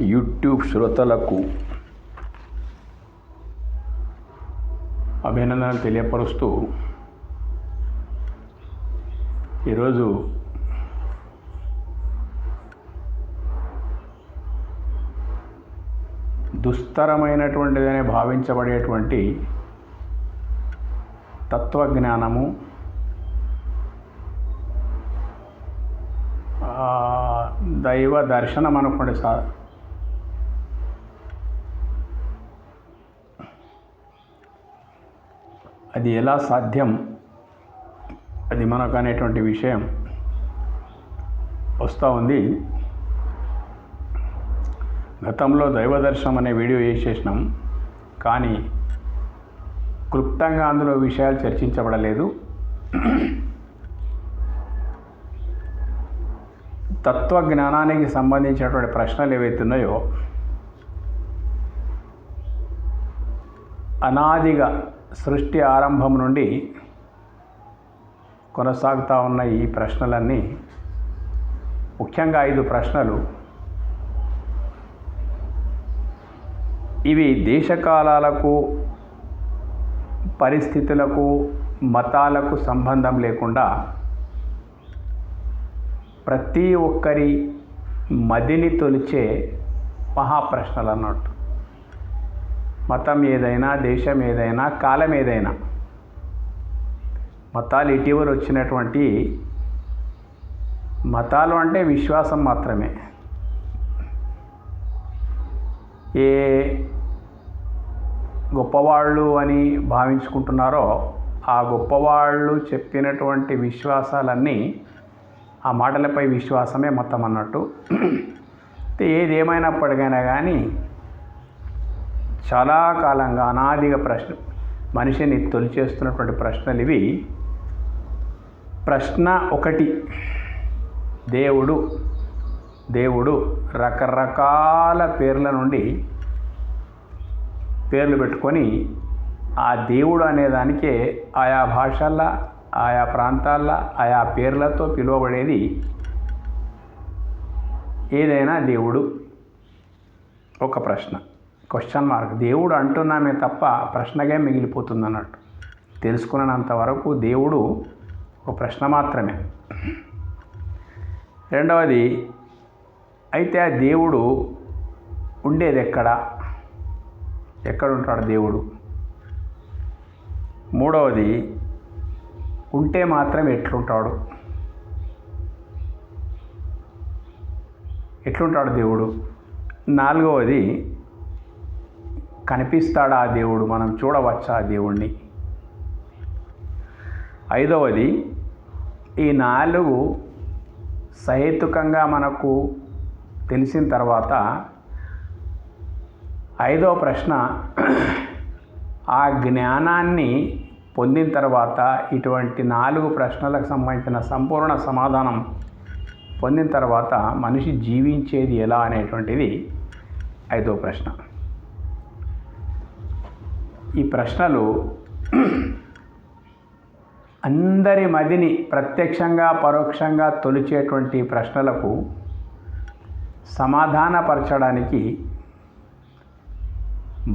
YouTube శ్రోతలకు అభినందనలు తెలియపరుస్తూ ఈరోజు దుస్తరమైనటువంటిదని భావించబడేటువంటి తత్వజ్ఞానము, దైవ దర్శనం అనుకోండి అది ఎలా సాధ్యం, అది మనకు అనేటువంటి విషయం వస్తూ ఉంది. గతంలో దైవ దర్శనం అనే వీడియో చేసేసినాం, కానీ క్లుప్తంగా అందులో విషయాలు చర్చించబడలేదు. తత్వజ్ఞానానికి సంబంధించినటువంటి ప్రశ్నలు ఏవైతే ఉన్నాయో, అనాదిగా సృష్టి ఆరంభం నుండి కొనసాగుతూ ఉన్న ఈ ప్రశ్నలన్నీ, ముఖ్యంగా 5 ప్రశ్నలు, ఇవి దేశకాలాలకు, పరిస్థితులకు, మతాలకు సంబంధం లేకుండా ప్రతి ఒక్కరి మదిని తొలిచే మహాప్రశ్నలు అన్నట్టు. మతం ఏదైనా, దేశం ఏదైనా, కాలం ఏదైనా, మతాలు ఇటీవల వచ్చినటువంటి మతాలు అంటే విశ్వాసం మాత్రమే. ఏ గొప్పవాళ్ళు అని భావించుకుంటున్నారో ఆ గొప్పవాళ్ళు చెప్పినటువంటి విశ్వాసాలన్నీ, ఆ మాటలపై విశ్వాసమే మతం అన్నట్టు. ఏదేమైనప్పటికైనా కానీ చాలా కాలంగా అనాదిగా మనిషిని తొలిచేస్తున్నటువంటి ప్రశ్నలు ఇవి. ప్రశ్న 1, దేవుడు రకరకాల పేర్ల నుండి పేర్లు పెట్టుకొని ఆ దేవుడు అనేదానికే ఆయా భాషల్లో, ఆయా ప్రాంతాల్లో ఆయా పేర్లతో పిలువబడేది ఏదైనా దేవుడు. ఒక ప్రశ్న, క్వశ్చన్ మార్క్. దేవుడు అంటున్నామే తప్ప ప్రశ్నగా మిగిలిపోతుంది అన్నట్టు. తెలుసుకున్నంత వరకు దేవుడు ఒక ప్రశ్న మాత్రమే. రెండవది, అయితే ఆ దేవుడు ఉండేది ఎక్కడ ఉంటాడు దేవుడు? మూడవది, ఉంటే మాత్రం ఎట్లుంటాడు దేవుడు? నాలుగవది, కనిపిస్తాడా ఆ దేవుడు? మనం చూడవచ్చా ఆ దేవుణ్ణి? ఐదవది, ఈ 4 సహేతుకంగా మనకు తెలిసిన తర్వాత 5వ ప్రశ్న, ఆ జ్ఞానాన్ని పొందిన తర్వాత, ఇటువంటి 4 ప్రశ్నలకు సంబంధించిన సంపూర్ణ సమాధానం పొందిన తర్వాత మనిషి జీవించేది ఎలా అనేటువంటిది 5వ ప్రశ్న. ఈ ప్రశ్నలు అందరి మదిని ప్రత్యక్షంగా పరోక్షంగా తొలిచేటువంటి ప్రశ్నలకు సమాధానపరచడానికి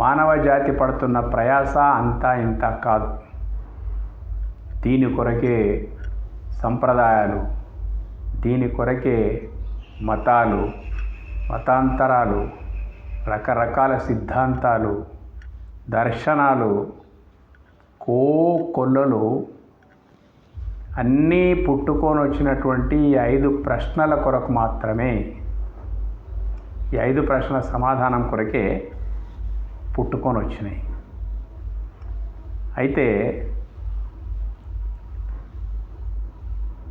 మానవ జాతి పడుతున్న ప్రయాస అంతా ఇంత కాదు. దీని కొరకే సంప్రదాయాలు, దీని కొరకే మతాలు, మతాంతరాలు, రకరకాల సిద్ధాంతాలు, దర్శనాలు, కొల్లలు అన్నీ పుట్టుకొని వచ్చినటువంటి 5 ప్రశ్నల కొరకు మాత్రమే. ఈ 5 ప్రశ్నల సమాధానం కొరకే పుట్టుకొని వచ్చినాయి. అయితే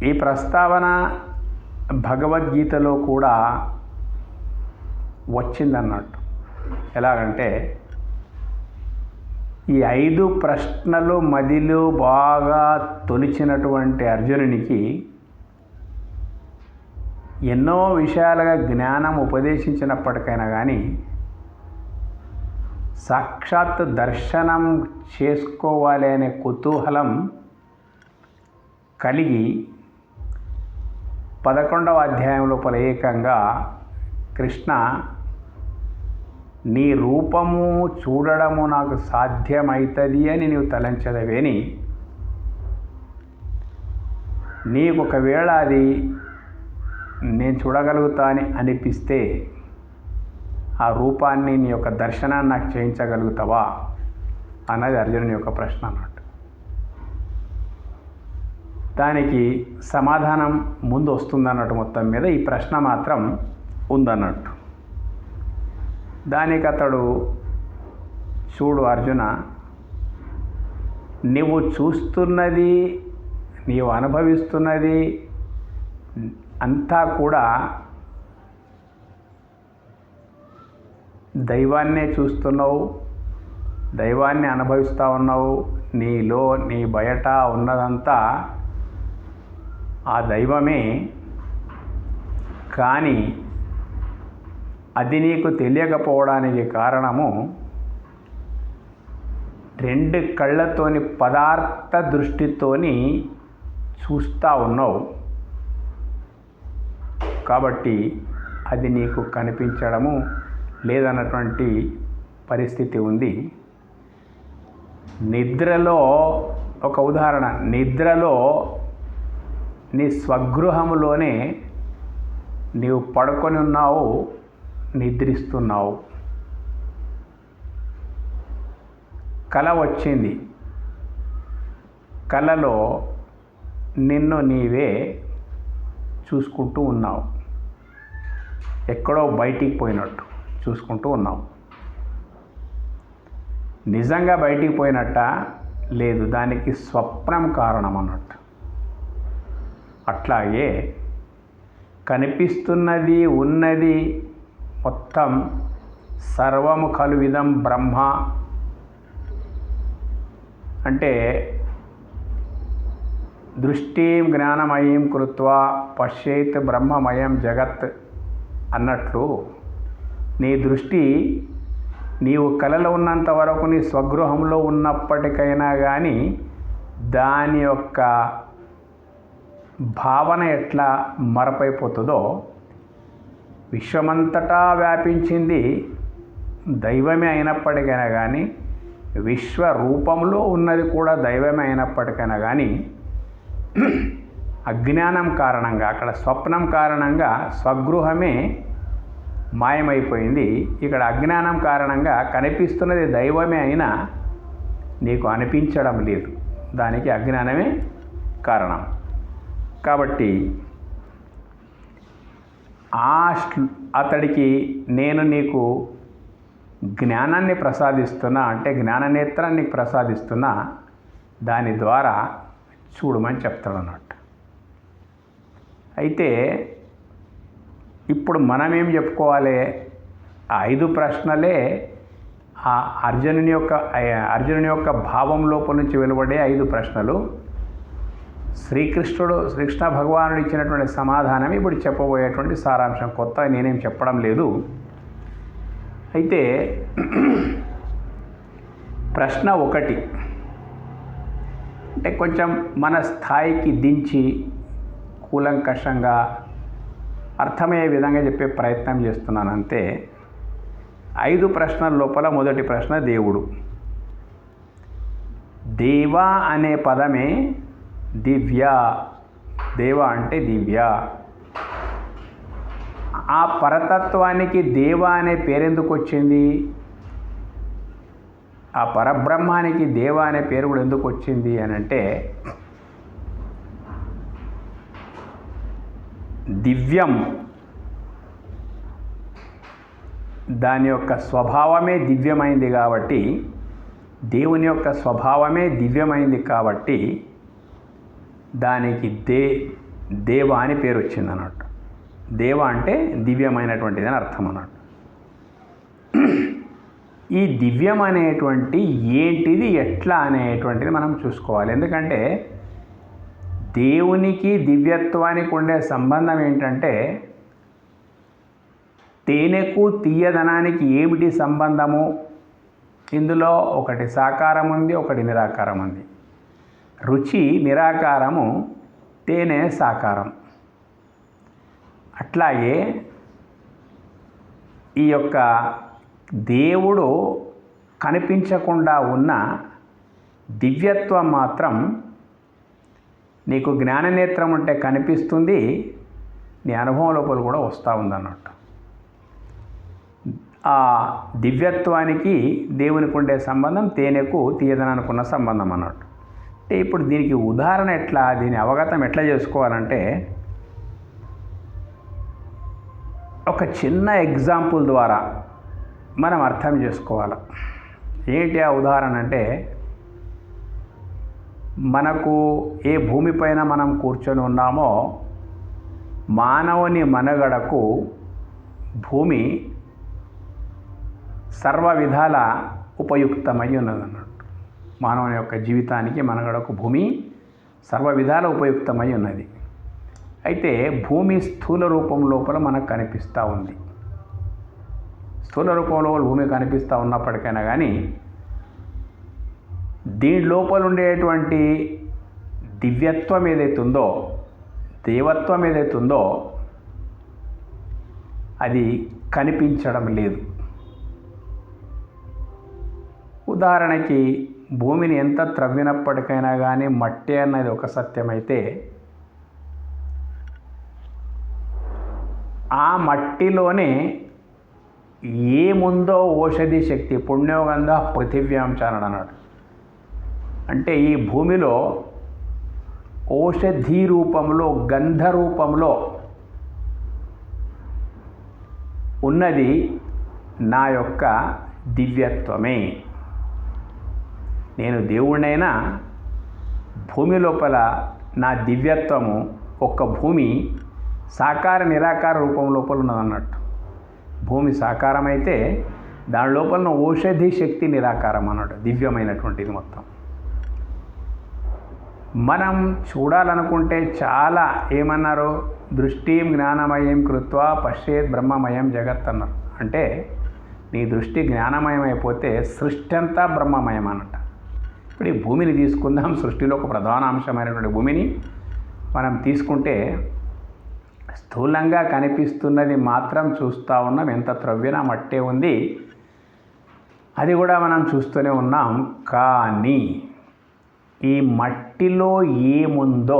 ఈ ప్రస్తావన భగవద్గీతలో కూడా వచ్చిందన్నట్టు. ఎలాగంటే, ఈ 5 ప్రశ్నలు మదిలో బాగా తొలిచినటువంటి అర్జునునికి ఎన్నో విషయాలుగా జ్ఞానం ఉపదేశించినప్పటికైనా కానీ సాక్షాత్ దర్శనం చేసుకోవాలి అనే కుతూహలం కలిగి 11వ అధ్యాయం లోపల ఏకంగా కృష్ణ నీ రూపము చూడడము నాకు సాధ్యమవుతుంది అని నీవు తలంచదవేని నీకు ఒకవేళ అది నేను చూడగలుగుతా అని అనిపిస్తే ఆ రూపాన్ని నీ యొక్క దర్శనాన్ని నాకు చేయించగలుగుతావా అన్నది అర్జునుని యొక్క ప్రశ్న అన్నట్టు. దానికి సమాధానం ముందు వస్తుందన్నట్టు. మొత్తం మీద ఈ ప్రశ్న మాత్రం ఉందన్నట్టు. దానికి అతడు, చూడు అర్జున, నీవు చూస్తున్నది, నీవు అనుభవిస్తున్నది అంతా కూడా దైవాన్నే చూస్తున్నావు, దైవాన్ని అనుభవిస్తూ ఉన్నావు. నీలో నీ బయట ఉన్నదంతా ఆ దైవమే. కానీ అది నీకు తెలియకపోవడానికి కారణము రెండు కళ్ళతోని పదార్థ దృష్టితోని చూస్తూ ఉన్నావు కాబట్టి అది నీకు కనిపించడము లేదన్నటువంటి పరిస్థితి ఉంది. నిద్రలో ఒక ఉదాహరణ, నిద్రలో నీ స్వగృహములోనే నీవు పడుకొని ఉన్నావు, నిద్రిస్తున్నావు. కల వచ్చింది, కలలో నిన్ను నీవే చూసుకుంటూ ఉన్నావు, ఎక్కడో బయటికి పోయినట్టు చూసుకుంటూ ఉన్నావు. నిజంగా బయటికి పోయినట్ట లేదు, దానికి స్వప్నం కారణం అన్నట్టు. అట్లాగే కనిపిస్తున్నది ఉన్నది మొత్తం సర్వము ఖలువిదం బ్రహ్మ అంటే దృష్టిం జ్ఞానమయం కృత్వా పశ్యేత్ బ్రహ్మమయం జగత్ అన్నట్లు నీ దృష్టి నీవు కలలో ఉన్నంత వరకు నీ స్వగృహంలో ఉన్నప్పటికైనా కానీ దాని యొక్క భావన ఎట్లా మరపైపోతుందో, విశ్వమంతటా వ్యాపించింది దైవమే అయినప్పటికైనా కానీ, విశ్వరూపంలో ఉన్నది కూడా దైవమే అయినప్పటికైనా కానీ, అజ్ఞానం కారణంగా, అక్కడ స్వప్నం కారణంగా స్వగృహమే మాయమైపోయింది. ఇక్కడ అజ్ఞానం కారణంగా కనిపిస్తున్నది దైవమే అయినా నీకు అనిపించడం లేదు. దానికి అజ్ఞానమే కారణం. కాబట్టి అతడికి నేను నీకు జ్ఞానాన్ని ప్రసాదిస్తున్నా, అంటే జ్ఞాననేత్రాన్ని ప్రసాదిస్తున్నా, దాని ద్వారా చూడమని చెప్తాడు అన్నట్టు. అయితే ఇప్పుడు మనం ఏం చెప్పుకోవాలి? ఆ 5 ప్రశ్నలే ఆ అర్జునుని యొక్క భావం లోపల నుంచి వెలువడే 5 ప్రశ్నలు. శ్రీకృష్ణ భగవానుడు ఇచ్చినటువంటి సమాధానం ఇప్పుడు చెప్పబోయేటువంటి సారాంశం. కొత్త నేనేం చెప్పడం లేదు. అయితే ప్రశ్న 1 అంటే కొంచెం మన స్థాయికి దించి కూలంకషంగా అర్థమయ్యే విధంగా చెప్పే ప్రయత్నం చేస్తున్నాను అంతే. 5 ప్రశ్నల లోపల మొదటి ప్రశ్న దేవుడు. దేవ అనే పదమే దివ్య. దేవ అంటే దివ్య. ఆ పరతత్వానికి దేవ అనే పేరెందుకు వచ్చింది? ఆ పరబ్రహ్మానికి దేవ అనే పేరు కూడా ఎందుకు వచ్చింది అని అంటే, దివ్యం దాని యొక్క స్వభావమే దివ్యమైంది కాబట్టి, దేవుని యొక్క స్వభావమే దివ్యమైంది కాబట్టి దానికి దేవ అని పేరు వచ్చింది అన్నట్టు. దేవ అంటే దివ్యమైనటువంటిది అని అర్థం అన్నట్టు. ఈ దివ్యం అనేటువంటి ఏంటిది, ఎట్లా అనేటువంటిది మనం చూసుకోవాలి. ఎందుకంటే దేవునికి దివ్యత్వానికి ఉండే సంబంధం ఏంటంటే, తేనెకు తీయదనానికి ఏమిటి సంబంధము? ఇందులో ఒకటి సాకారం ఉంది, ఒకటి నిరాకారం ఉంది. రుచి నిరాకారము, తేనె సాకారం. అట్లాగే ఈ యొక్క దేవుడు కనిపించకుండా ఉన్న దివ్యత్వం మాత్రం నీకు జ్ఞాననేత్రం ఉంటే కనిపిస్తుంది, నీ అనుభవం లోపల కూడా వస్తూ ఉందన్నట్టు. ఆ దివ్యత్వానికి దేవునికి ఉండే సంబంధం తేనెకు తీయదనానికి ఉన్న సంబంధం అన్నట్టు. అంటే ఇప్పుడు దీనికి ఉదాహరణ ఎట్లా, దీని అవగతం ఎట్లా చేసుకోవాలంటే ఒక చిన్న ఎగ్జాంపుల్ ద్వారా మనం అర్థం చేసుకోవాలి. ఏంటి ఆ ఉదాహరణ అంటే, మనకు ఏ భూమిపైన మనం కూర్చొని ఉన్నామో మానవుని మనుగడకు భూమి సర్వ విధాల ఉపయుక్తమై ఉన్నదన్నట్టు. మానవుని యొక్క జీవితానికి మనుగడకు భూమి సర్వ విధాల ఉపయుక్తమై ఉన్నది. అయితే భూమి స్థూల రూపం లోపల మనకు కనిపిస్తూ ఉంది. స్థూల రూపంలో భూమి కనిపిస్తూ ఉన్నప్పటికైనా కానీ దీని లోపల ఉండేటువంటి దివ్యత్వం ఏదైతే ఉందో, దేవత్వం ఏదైతే ఉందో అది కనిపించడం లేదు. ఉదాహరణకి భూమిని ఎంత త్రవ్వినప్పటికైనా కానీ మట్టి అన్నది ఒక సత్యమైతే, ఆ మట్టిలోనే ఏముందో ఓషధి శక్తి, పుణ్యోగంధ పృథివ్యాంశాన్ని అన్నాడు. అంటే ఈ భూమిలో ఓషధి రూపంలో, గంధ రూపంలో ఉన్నది నా యొక్క దివ్యత్వమే. నేను దేవుడినైనా భూమి లోపల నా దివ్యత్వము ఒక్క భూమి సాకార నిరాకార రూపం లోపల ఉన్నదన్నట్టు. భూమి సాకారమైతే దాని లోపల ఓషధి శక్తి నిరాకారం అన్నట్టు, దివ్యమైనటువంటిది మొత్తం. మనం చూడాలనుకుంటే చాలా ఏమన్నారు, దృష్టిం జ్ఞానమయం కృత్వా పశ్యేత్ బ్రహ్మమయం జగత్ అన్నారు. అంటే నీ దృష్టి జ్ఞానమయం అయిపోతే సృష్టి అంతా బ్రహ్మమయం అన్నట్టు. ఇప్పుడు ఈ భూమిని తీసుకుందాం. సృష్టిలో ఒక ప్రధాన అంశమైనటువంటి భూమిని మనం తీసుకుంటే స్థూలంగా కనిపిస్తున్నది మాత్రం చూస్తూ ఉన్నాం. ఎంత త్రవ్వినా మట్టే ఉంది, అది కూడా మనం చూస్తూనే ఉన్నాం. కానీ ఈ మట్టిలో ఏముందో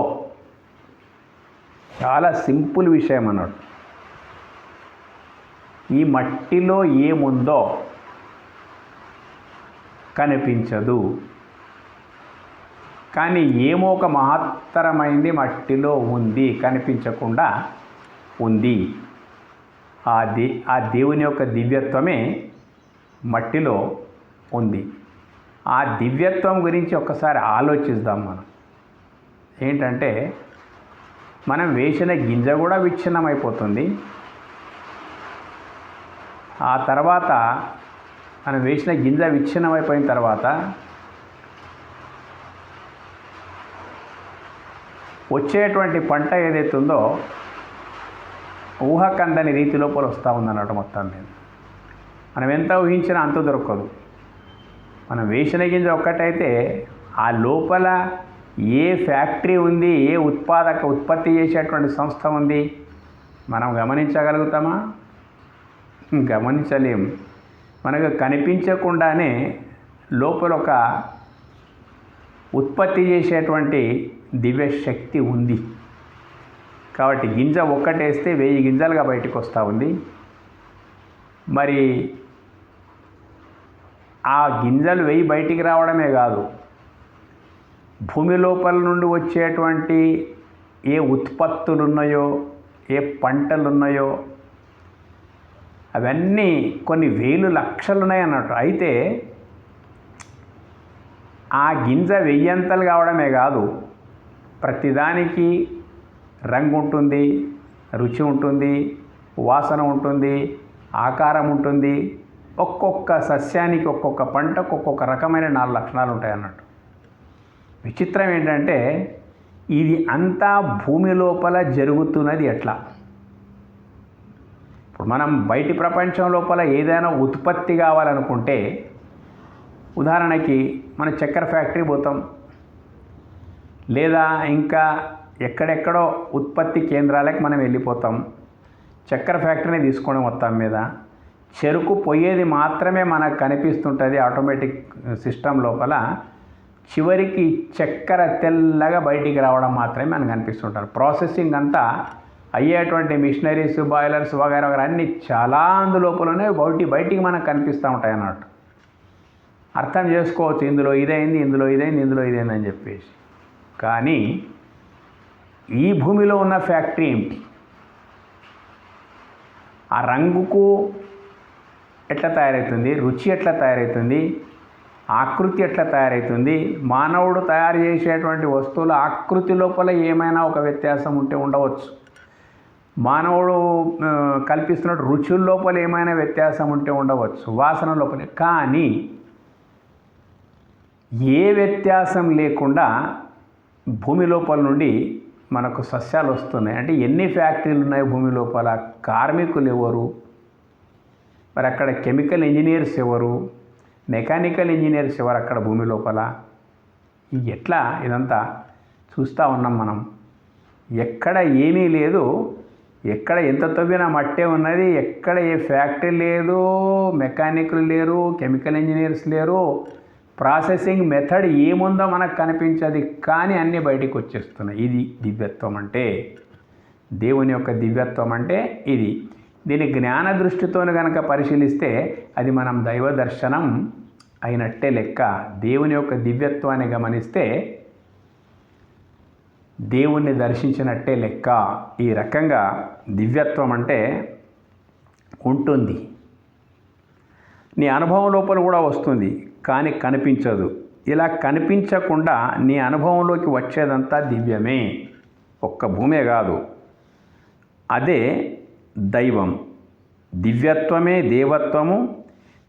చాలా సింపుల్ విషయం అన్నాడు. ఈ మట్టిలో ఏముందో కనిపించదు, కానీ ఏమో ఒక మహత్తరమైంది మట్టిలో ఉంది, కనిపించకుండా ఉంది. ఆ దేవుని యొక్క దివ్యత్వమే మట్టిలో ఉంది. ఆ దివ్యత్వం గురించి ఒక్కసారి ఆలోచిద్దాం మనం. ఏంటంటే మనం వేసిన గింజ కూడా విచ్ఛిన్నమైపోతుంది. ఆ తర్వాత మనం వేసిన గింజ విచ్ఛిన్నమైపోయిన తర్వాత వచ్చేటువంటి పంట ఏదైతే ఉందో ఊహకందని రీతి లోపల వస్తూ ఉందన్నట్టు. మొత్తం మీద మనం ఎంత ఊహించినా అంత దొరకదు. మనం వేసిన గింజ ఒక్కటైతే ఆ లోపల ఏ ఫ్యాక్టరీ ఉంది, ఏ ఉత్పత్తి చేసేటువంటి సంస్థ ఉంది, మనం గమనించగలుగుతామా? గమనించలేం. మనకు కనిపించకుండానే లోపల ఒక ఉత్పత్తి చేసేటువంటి దివ్య శక్తి ఉంది. కాబట్టి గింజ ఒక్కటేస్తే 1000 గింజలుగా బయటకు వస్తూ ఉంది. మరి ఆ గింజలు 1000 బయటికి రావడమే కాదు, భూమి లోపల నుండి వచ్చేటువంటి ఏ ఉత్పత్తులు ఉన్నాయో, ఏ పంటలు ఉన్నాయో అవన్నీ కొన్ని వేలు లక్షలు ఉన్నాయి అన్నట్టు. అయితే ఆ గింజ 1000 కావడమే కాదు, ప్రతిదానికి రంగు ఉంటుంది, రుచి ఉంటుంది, వాసన ఉంటుంది, ఆకారం ఉంటుంది. ఒక్కొక్క సస్యానికి, ఒక్కొక్క పంటకు ఒక్కొక్క రకమైన 4 లక్షణాలు ఉంటాయి అన్నట్టు. విచిత్రం ఏంటంటే ఇది అంతా భూమి లోపల జరుగుతున్నది ఎట్లా? ఇప్పుడు మనం బయటి ప్రపంచం లోపల ఏదైనా ఉత్పత్తి కావాలనుకుంటే, ఉదాహరణకి మన చక్కెర ఫ్యాక్టరీ పోతాం, లేదా ఇంకా ఎక్కడెక్కడో ఉత్పత్తి కేంద్రాలకు మనం వెళ్ళిపోతాం. చక్కెర ఫ్యాక్టరీని తీసుకోవడం మొత్తం మీద చెరుకు పోయేది మాత్రమే మనకు కనిపిస్తుంటుంది ఆటోమేటిక్ సిస్టమ్ లోపల. చివరికి చక్కెర తెల్లగా బయటికి రావడం మాత్రమే మనకు కనిపిస్తుంటారు. ప్రాసెసింగ్ అంతా అయ్యేటువంటి మిషనరీస్, బాయిలర్స్ వగైరా వగైరా అన్నీ చాలా అందులోపలనే బయటికి మనకు కనిపిస్తూ ఉంటాయి అన్నట్టు. అర్థం చేసుకోవచ్చు, ఇందులో ఇదైంది, ఇందులో ఇదైంది, ఇందులో ఇదైంది అని చెప్పేసి. కానీ ఈ భూమిలో ఉన్న ఫ్యాక్టరీ ఏమిటి? ఆ రంగుకు ఎట్లా తయారవుతుంది, రుచి ఎట్లా తయారవుతుంది, ఆకృతి ఎట్లా తయారవుతుంది, మానవుడు తయారు చేసేటువంటి వస్తువుల ఆకృతి లోపల ఏమైనా ఒక వ్యత్యాసం ఉంటే ఉండవచ్చు, మానవుడు కల్పిస్తున్నట్టు రుచుల లోపల ఏమైనా వ్యత్యాసం ఉంటే ఉండవచ్చు, వాసన లోపలే. కానీ ఏ వ్యత్యాసం లేకుండా భూమి లోపల నుండి మనకు సస్యాలు వస్తున్నాయి. అంటే ఎన్ని ఫ్యాక్టరీలు ఉన్నాయి భూమి లోపల, కార్మికులు ఎవరు, మరి అక్కడ కెమికల్ ఇంజనీర్స్ ఎవరు, మెకానికల్ ఇంజనీర్స్ ఎవరు అక్కడ భూమి లోపల, ఎట్లా ఇదంతా చూస్తూ ఉన్నాం మనం. ఎక్కడ ఏమీ లేదు, ఎక్కడ ఎంత తవ్వినా మట్టే ఉన్నది, ఎక్కడ ఏ ఫ్యాక్టరీ లేదు, మెకానికల్ లేరు, కెమికల్ ఇంజనీర్స్ లేరు, ప్రాసెసింగ్ మెథడ్ ఏముందో మనకు కనిపించదు. కానీ అన్నీ బయటికి వచ్చేస్తున్నాయి. ఇది దివ్యత్వం అంటే, దేవుని యొక్క దివ్యత్వం అంటే ఇది. దీని జ్ఞాన దృష్టితోనే కనుక పరిశీలిస్తే అది మనం దైవ దర్శనం అయినట్టే లెక్క. దేవుని యొక్క దివ్యత్వాన్ని గమనిస్తే దేవుణ్ణి దర్శించినట్టే లెక్క. ఈ రకంగా దివ్యత్వం అంటే ఉంటుంది. నీ అనుభవం లోపల కూడా వస్తుంది, కానీ కనిపించదు. ఇలా కనిపించకుండా నీ అనుభవంలోకి వచ్చేదంతా దివ్యమే. ఒక్క భూమే కాదు, అదే దైవం. దివ్యత్వమే దేవత్వము,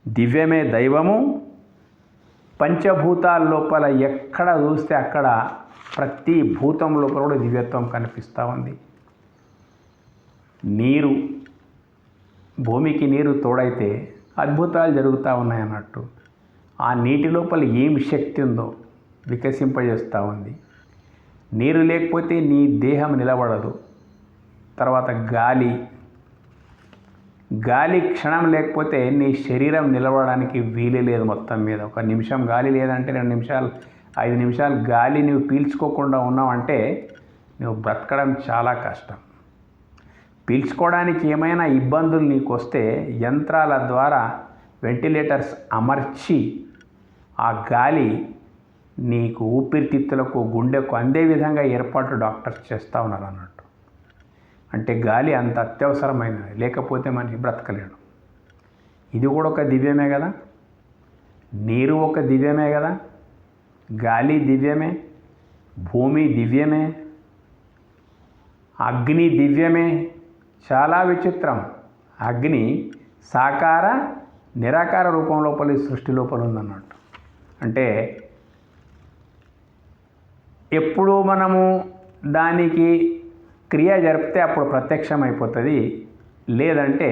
దివ్యమే దైవము. పంచభూతాల లోపల ఎక్కడ చూస్తే అక్కడ ప్రతి భూతం లోపల కూడా దివ్యత్వం కనిపిస్తూ ఉంది. నీరు, భూమికి నీరు తోడైతే అద్భుతాలు జరుగుతూ ఉన్నాయి అన్నట్టు. ఆ నీటి లోపల ఏమి శక్తి ఉందో వికసింపజేస్తూ ఉంది. నీరు లేకపోతే నీ దేహం నిలబడదు. తర్వాత గాలి క్షణం లేకపోతే నీ శరీరం నిలబడడానికి వీలే లేదు. మొత్తం మీద ఒక నిమిషం గాలి లేదంటే 2 నిమిషాలు 5 నిమిషాలు గాలి నువ్వు పీల్చుకోకుండా ఉన్నావంటే నువ్వు బ్రతకడం చాలా కష్టం. పీల్చుకోవడానికి ఏమైనా ఇబ్బందులు నీకు వస్తే యంత్రాల ద్వారా వెంటిలేటర్స్ అమర్చి ఆ గాలి నీకు ఊపిరితిత్తులకు, గుండెకు అందే విధంగా ఏర్పాటు డాక్టర్స్ చేస్తూ ఉన్నారు అన్నట్టు. అంటే గాలి అంత అత్యవసరమైనది, లేకపోతే మనిషి బ్రతకలేడు. ఇది కూడా ఒక దివ్యమే కదా, నీరు ఒక దివ్యమే కదా, గాలి దివ్యమే, భూమి దివ్యమే, అగ్ని దివ్యమే. చాలా విచిత్రం. అగ్ని సాకార నిరాకార రూపం లోపల ఈ సృష్టి లోపల ఉందన్నట్టు. అంటే ఎప్పుడు మనము దానికి క్రియ జరిపితే అప్పుడు ప్రత్యక్షం అయిపోతుంది, లేదంటే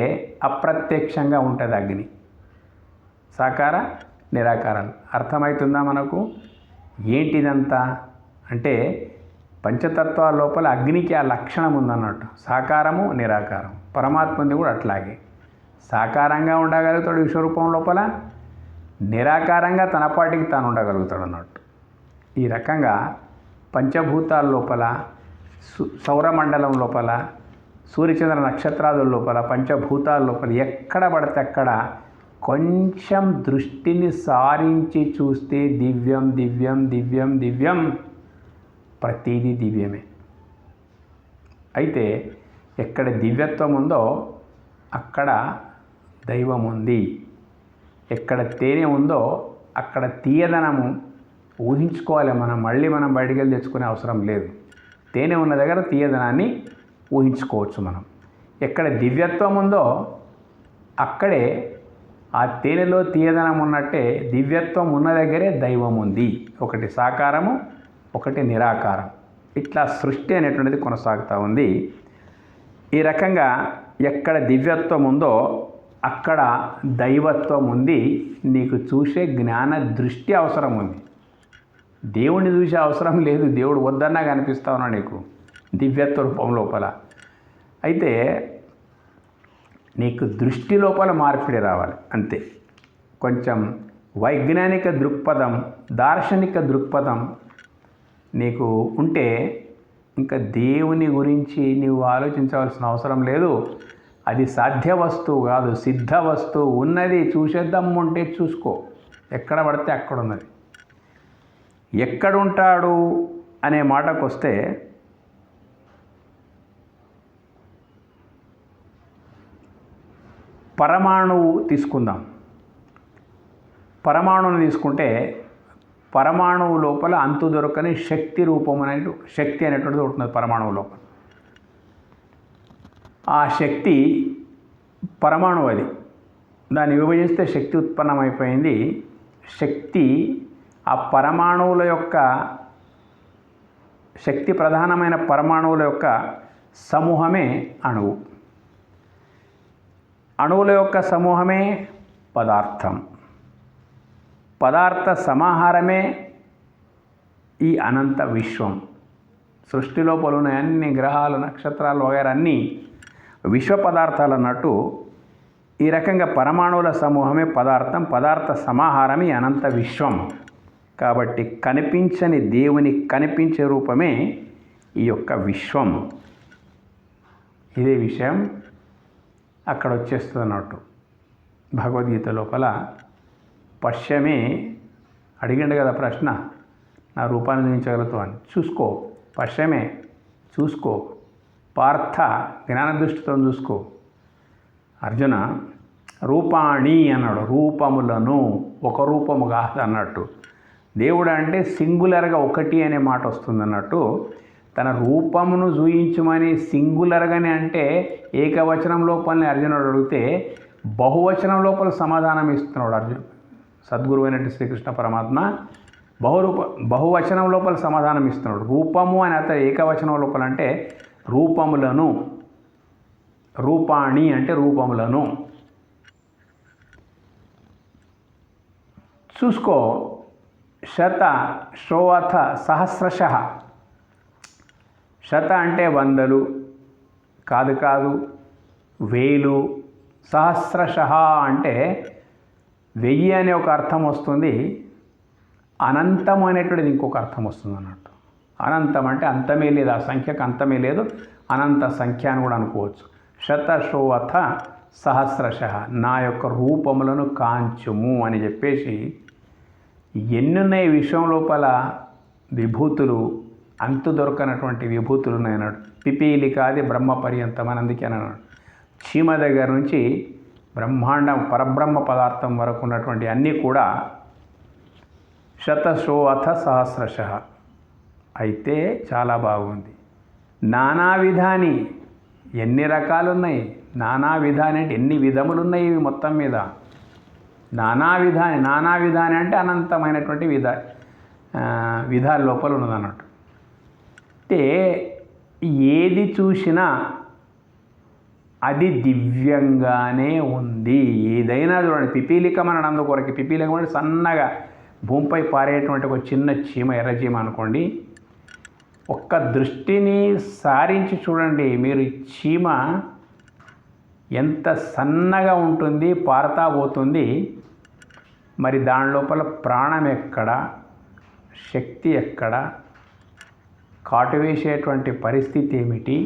అప్రత్యక్షంగా ఉంటుంది అగ్ని. సాకార నిరాకారాలు అర్థమవుతుందా మనకు? ఏంటిదంతా అంటే పంచతత్వాల లోపల అగ్నికి ఆ లక్షణం ఉందన్నట్టు, సాకారము నిరాకారం. పరమాత్మది కూడా అట్లాగే సాకారంగా ఉండగలుగుతాడు విశ్వరూపం లోపల, నిరాకారంగా తన పాటికి తాను ఉండగలుగుతాడు అన్నట్టు. ఈ రకంగా పంచభూతాల లోపల, సౌరమండలం లోపల, సూర్యచంద్ర నక్షత్రాదుల లోపల, పంచభూతాల లోపల ఎక్కడ పడితే అక్కడ కొంచెం దృష్టిని సారించి చూస్తే దివ్యం దివ్యం దివ్యం దివ్యం, ప్రతిదీ దివ్యమే. అయితే ఎక్కడ దివ్యత్వం ఉందో అక్కడ దైవం ఉంది. ఎక్కడ తేనె ఉందో అక్కడ తీయదనము ఊహించుకోవాలి. మనం బయటికి వెళ్ళి తెచ్చుకునే అవసరం లేదు. తేనె ఉన్న దగ్గర తీయదనాన్ని ఊహించుకోవచ్చు మనం. ఎక్కడ దివ్యత్వం ఉందో అక్కడే ఆ తేనెలో తీయదనం ఉన్నట్టే దివ్యత్వం ఉన్న దగ్గరే దైవం ఉంది. ఒకటి సాకారము, ఒకటి నిరాకారం. ఇట్లా సృష్టి అనేటువంటిది కొనసాగుతూ ఉంది. ఈ రకంగా ఎక్కడ దివ్యత్వం ఉందో అక్కడ దైవత్వం ఉంది. నీకు చూసే జ్ఞాన దృష్టి అవసరం ఉంది. దేవుణ్ణి చూసే అవసరం లేదు. దేవుడు వద్దన్నా కనిపిస్తా ఉన్నాడు నీకు దివ్యత్వ రూపం లోపల. అయితే నీకు దృష్టి లోపల మార్పిడి రావాలి అంతే. కొంచెం వైజ్ఞానిక దృక్పథం, దార్శనిక దృక్పథం నీకు ఉంటే ఇంకా దేవుని గురించి నీవు ఆలోచించవలసిన అవసరం లేదు. అది సాధ్య వస్తువు కాదు, సిద్ధ వస్తువు. ఉన్నది చూసేద్దామంటే చూసుకో, ఎక్కడ పడితే అక్కడ ఉన్నది. ఎక్కడుంటాడు అనే మాటకు వస్తే పరమాణువు తీసుకుందాం. పరమాణువుని తీసుకుంటే పరమాణువు లోపల అంతు దొరకని శక్తి రూపం శక్తి అనేటువంటిది ఉంటుంది పరమాణువు లోపల. ఆ శక్తి పరమాణువు, అది దాన్ని విభజిస్తే శక్తి ఉత్పన్నమైపోయింది. శక్తి ఆ పరమాణువుల యొక్క శక్తి ప్రధానమైన పరమాణువుల యొక్క సమూహమే అణువు. అణువుల యొక్క సమూహమే పదార్థం. పదార్థ సమాహారమే ఈ అనంత విశ్వం. సృష్టి లోపల ఉన్న అన్ని గ్రహాలు, నక్షత్రాలు వగైరా అన్నీ విశ్వ పదార్థాలు అన్నట్టు ఈ రకంగా పరమాణువుల సమూహమే పదార్థం. పదార్థ సమాహారమే అనంత విశ్వం. కాబట్టి కనిపించని దేవుని కనిపించే రూపమే ఈ యొక్క విశ్వం. ఇదే విషయం అక్కడ వచ్చేస్తుంది అన్నట్టు. భగవద్గీత లోపల పశ్యమే అడిగిండు కదా ప్రశ్న, నా రూపాన్ని చూపించగలుగుతావు అని. చూసుకో, పశ్యమే చూసుకో, పార్థ జ్ఞాన దృష్టితో చూసుకో. అర్జున రూపాణి అన్నాడు, రూపములను, ఒక రూపము కాదు అన్నట్టు. దేవుడు అంటే సింగులర్గా ఒకటి అనే మాట వస్తుంది అన్నట్టు. తన రూపమును చూయించమని సింగులర్గానే అంటే ఏకవచనం లోపలని అర్జునుడు అడిగితే బహువచనం లోపల సమాధానం ఇస్తున్నాడు సద్గురువు అయినట్టు శ్రీకృష్ణ పరమాత్మ బహువచనం లోపల సమాధానం ఇస్తున్నాడు. రూపము అని అతను ఏకవచనం లోపల అంటే రూపములను, రూపాణి అంటే రూపములను. చూసుకో, శత శ్రోవథ సహస్రశః. శత అంటే వందలు కాదు, వేలు. సహస్రశః అంటే 1000 అనే ఒక అర్థం వస్తుంది. అనంతం అనేటువంటిది ఇంకొక అర్థం వస్తుంది అన్నట్టు. అనంతం అంటే అంతమే లేదు, ఆ సంఖ్యకు అంతమే లేదు, అనంత సంఖ్య అని కూడా అనుకోవచ్చు. శతశ్రోవథ సహస్రశః, నా యొక్క రూపములను కాంచుము అని చెప్పేసి ఎన్నున్నాయి విశ్వం లోపల విభూతులు, అంతు దొరకనటువంటి విభూతులు ఉన్నాయన్నాడు. పిపీలికాది బ్రహ్మ పర్యంతం అని అందుకే అన్నాడు. చీమ దగ్గర నుంచి బ్రహ్మాండం పరబ్రహ్మ పదార్థం వరకు ఉన్నటువంటి అన్నీ కూడా శతశ్రోవథ సహస్రశః. అయితే చాలా బాగుంది. నానా విధాని, ఎన్ని రకాలు ఉన్నాయి? నానా విధాని అంటే ఎన్ని విధములు ఉన్నాయి ఇవి మొత్తం మీద. నానా విధాని అంటే అనంతమైనటువంటి విధాల లోపల ఉన్నదన్నట్టు. అంటే ఏది చూసినా అది దివ్యంగానే ఉంది. ఏదైనా చూడండి, పిపీలికం అని అందుకొరకు. పిపీలికం అంటే సన్నగా భూమిపై పారేటువంటి ఒక చిన్న చీమ, ఎర్రచీమ అనుకోండి. ఒక్క దృష్టిని సారించి చూడండి మీరు, చీమ ఎంత సన్నగా ఉంటుంది, పారతా పోతుంది. మరి దాని లోపల ప్రాణం ఎక్కడ, శక్తి ఎక్కడ, కాటు వేసేటువంటి పరిస్థితి ఏమిటి?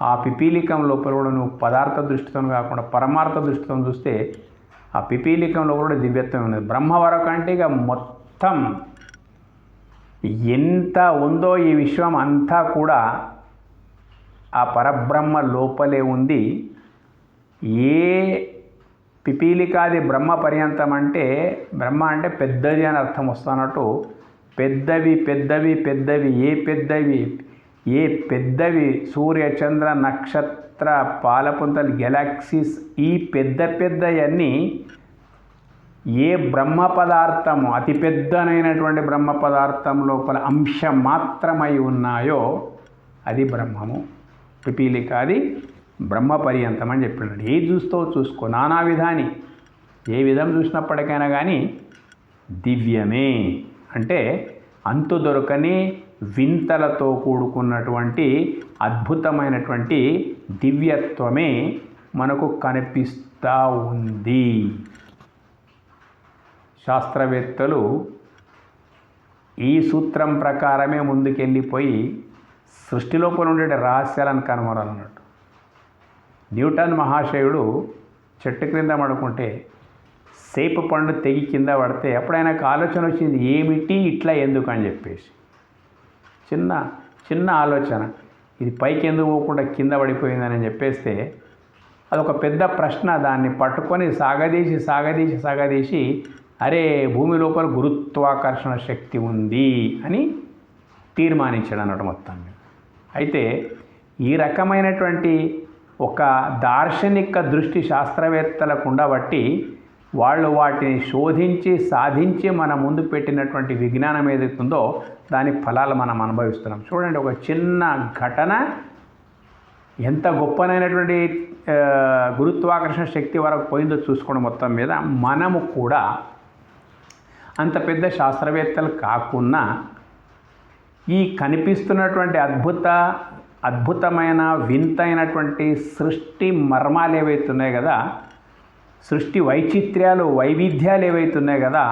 ఆ పిపీలికం లోపల కూడా నువ్వు పదార్థ దృష్టితో కాకుండా పరమార్థ దృష్టితో చూస్తే ఆ పిపీలికంలో కూడా దివ్యత్వం ఉన్నది. బ్రహ్మ వరకు అంటే ఇక మొత్తం ఎంత ఉందో ఈ విశ్వం అంతా కూడా ఆ పరబ్రహ్మ లోపలే ఉంది. ఏ పిపీలికాది బ్రహ్మ పర్యంతం అంటే బ్రహ్మ అంటే పెద్దది అని అర్థం వస్తున్నట్టు. పెద్దవి ఏ పెద్దవి సూర్య చంద్ర నక్షత్ర పాలపుంతలు గెలాక్సీస్, ఈ పెద్దవన్నీ ఏ బ్రహ్మ పదార్థము అతిపెద్దనైనటువంటి బ్రహ్మ పదార్థం లోపల అంశం మాత్రమై ఉన్నాయో అది బ్రహ్మము. పిపీలికాది బ్రహ్మ పర్యంతం అని చెప్పినాడు. ఏది చూసుకో, నానా విధాని, ఏ విధం చూసినప్పటికైనా కానీ దివ్యమే. అంటే అంతు దొరకని వింతలతో కూడుకున్నటువంటి అద్భుతమైనటువంటి దివ్యత్వమే మనకు కనిపిస్తూ ఉంది. శాస్త్రవేత్తలు ఈ సూత్రం ప్రకారమే ముందుకెళ్ళిపోయి సృష్టి లోపల ఉండే రహస్యాలను కనుగొనాలన్నట్టు. న్యూటన్ మహాశయుడు చెట్టు క్రింద పడుకుంటే సేపు పండు తెగి కింద పడితే అప్పుడు ఆయనకు ఆలోచన వచ్చింది, ఏమిటి ఇట్లా ఎందుకు అని చెప్పేసి. చిన్న ఆలోచన, ఇది పైకి ఎందుకు పోకుండా కింద పడిపోయిందని చెప్పేస్తే అదొక పెద్ద ప్రశ్న. దాన్ని పట్టుకొని సాగదీసి అరే భూమి లోపల గురుత్వాకర్షణ శక్తి ఉంది అని తీర్మానించాడు అన్నట్టు మొత్తం. అయితే ఈ రకమైనటువంటి ఒక దార్శనిక దృష్టి శాస్త్రవేత్తలకు ఉండబట్టి వాళ్ళు వాటిని శోధించి సాధించి మన ముందు పెట్టినటువంటి విజ్ఞానం ఏదైతుందో దాని ఫలాలు మనం అనుభవిస్తున్నాం. చూడండి, ఒక చిన్న ఘటన ఎంత గొప్పనైనటువంటి గురుత్వాకర్షణ శక్తి వరకు పోయిందో చూసుకోవడం. మొత్తం మీద మనము కూడా అంత పెద్ద శాస్త్రవేత్తలు కాకున్నా ఈ కనిపిస్తున్నటువంటి అద్భుతమైన వింతైనటువంటి సృష్టి మర్మాలు ఏవైతున్నాయి కదా, సృష్టి వైవిధ్యాలు ఏవైతున్నాయి కదా,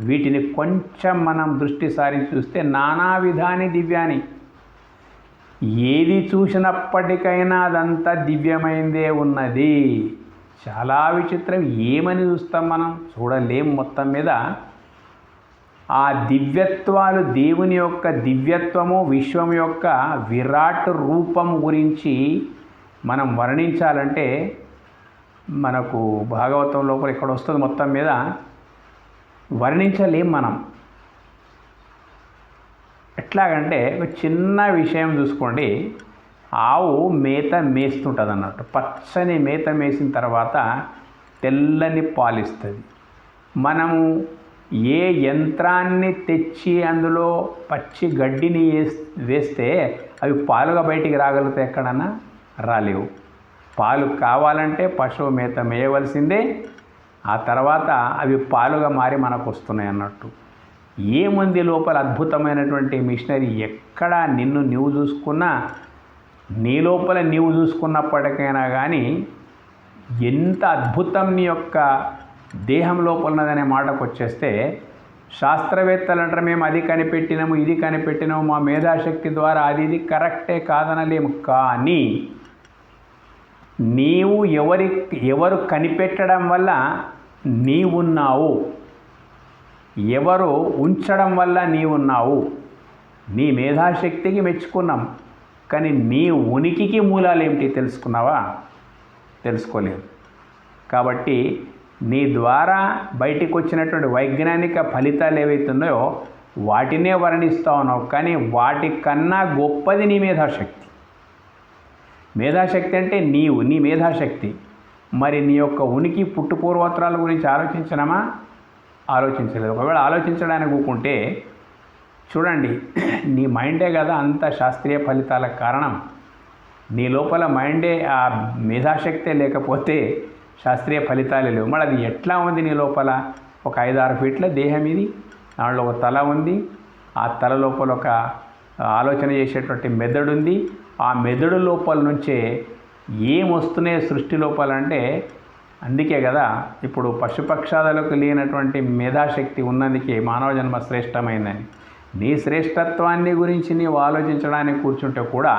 వీటిని కొంచెం మనం దృష్టి సారించి చూస్తే నానా విధాని దివ్యాని, ఏది చూసినప్పటికైనా అదంతా దివ్యమైందే ఉన్నది. చాలా విచిత్రం. ఏమని చూస్తాం మనం? చూడలేం. మొత్తం మీద ఆ దివ్యత్వాలు, దేవుని యొక్క దివ్యత్వము, విశ్వం యొక్క విరాట్ రూపం గురించి మనం వర్ణించాలంటే మనకు భాగవతం లోపల ఇక్కడ వస్తుంది. మొత్తం మీద వర్ణించలేం మనం. ఎట్లాగంటే ఒక చిన్న విషయం చూసుకోండి. ఆవు మేత మేస్తుంటుంది అన్నట్టు. పచ్చని మేత మేసిన తర్వాత తెల్లని పాలిస్తుంది. మనము ఏ యంత్రాన్ని తెచ్చి అందులో పచ్చి గడ్డిని వేస్తే అవి పాలుగా బయటికి రాగలుగుతాయి? ఎక్కడన్నా రాలేవు. పాలు కావాలంటే పశువు మేత మేయవలసిందే. ఆ తర్వాత అవి పాలుగా మారి మనకు వస్తున్నాయి అన్నట్టు. ఏముంది లోపల అద్భుతమైనటువంటి మిషనరీ? ఎక్కడ నీవు చూసుకున్నా, నీ లోపల నీవు చూసుకున్నప్పటికైనా కానీ ఎంత అద్భుతం నీ యొక్క దేహం లోపల ఉన్నదనే మాటకు వచ్చేస్తే, శాస్త్రవేత్తలు అంటారు మేము అది కనిపెట్టినాము, ఇది కనిపెట్టినాము, మా మేధాశక్తి ద్వారా ఇది కరెక్టే కాదనలేము. కానీ నీవు ఎవరు కనిపెట్టడం వల్ల నీవున్నావు, ఎవరు ఉంచడం వల్ల నీవున్నావు. నీ మేధాశక్తికి మెచ్చుకున్నాం, కానీ నీ ఉనికికి మూలాలు ఏమిటి తెలుసుకున్నావా? తెలుసుకోలేదు. కాబట్టి నీ ద్వారా బయటికి వచ్చినటువంటి వైజ్ఞానిక ఫలితాలు ఏవైతున్నాయో వాటినే వర్ణిస్తూ ఉన్నావు, కానీ వాటికన్నా గొప్పది నీ మేధాశక్తి. మేధాశక్తి అంటే నీ మేధాశక్తి. మరి నీ యొక్క ఉనికి పుట్టుపూర్వోత్తరాల గురించి ఆలోచించినామా? ఆలోచించలేదు. ఒకవేళ ఆలోచించడానికి కూకుంటే చూడండి, నీ మైండే కదా అంత శాస్త్రీయ ఫలితాలకు కారణం. నీ లోపల మైండే, ఆ మేధాశక్తే లేకపోతే శాస్త్రీయ ఫలితాలే లేవు. మరి అది ఎట్లా ఉంది నీ లోపల? ఒక 5-6 ఫీట్ల దేహం ఇది, దాంట్లో ఒక తల ఉంది, ఆ తల లోపల ఒక ఆలోచన చేసేటువంటి మెదడు ఉంది. ఆ మెదడు లోపల నుంచే ఏమొస్తున్నాయి సృష్టి లోపల అంటే, అందుకే కదా ఇప్పుడు పశుపక్షాదులకు లేనటువంటి మేధాశక్తి ఉన్నందుకే మానవ జన్మ శ్రేష్టమైందని. నీ శ్రేష్టత్వాన్ని గురించి నీవు ఆలోచించడానికి కూర్చుంటే కూడా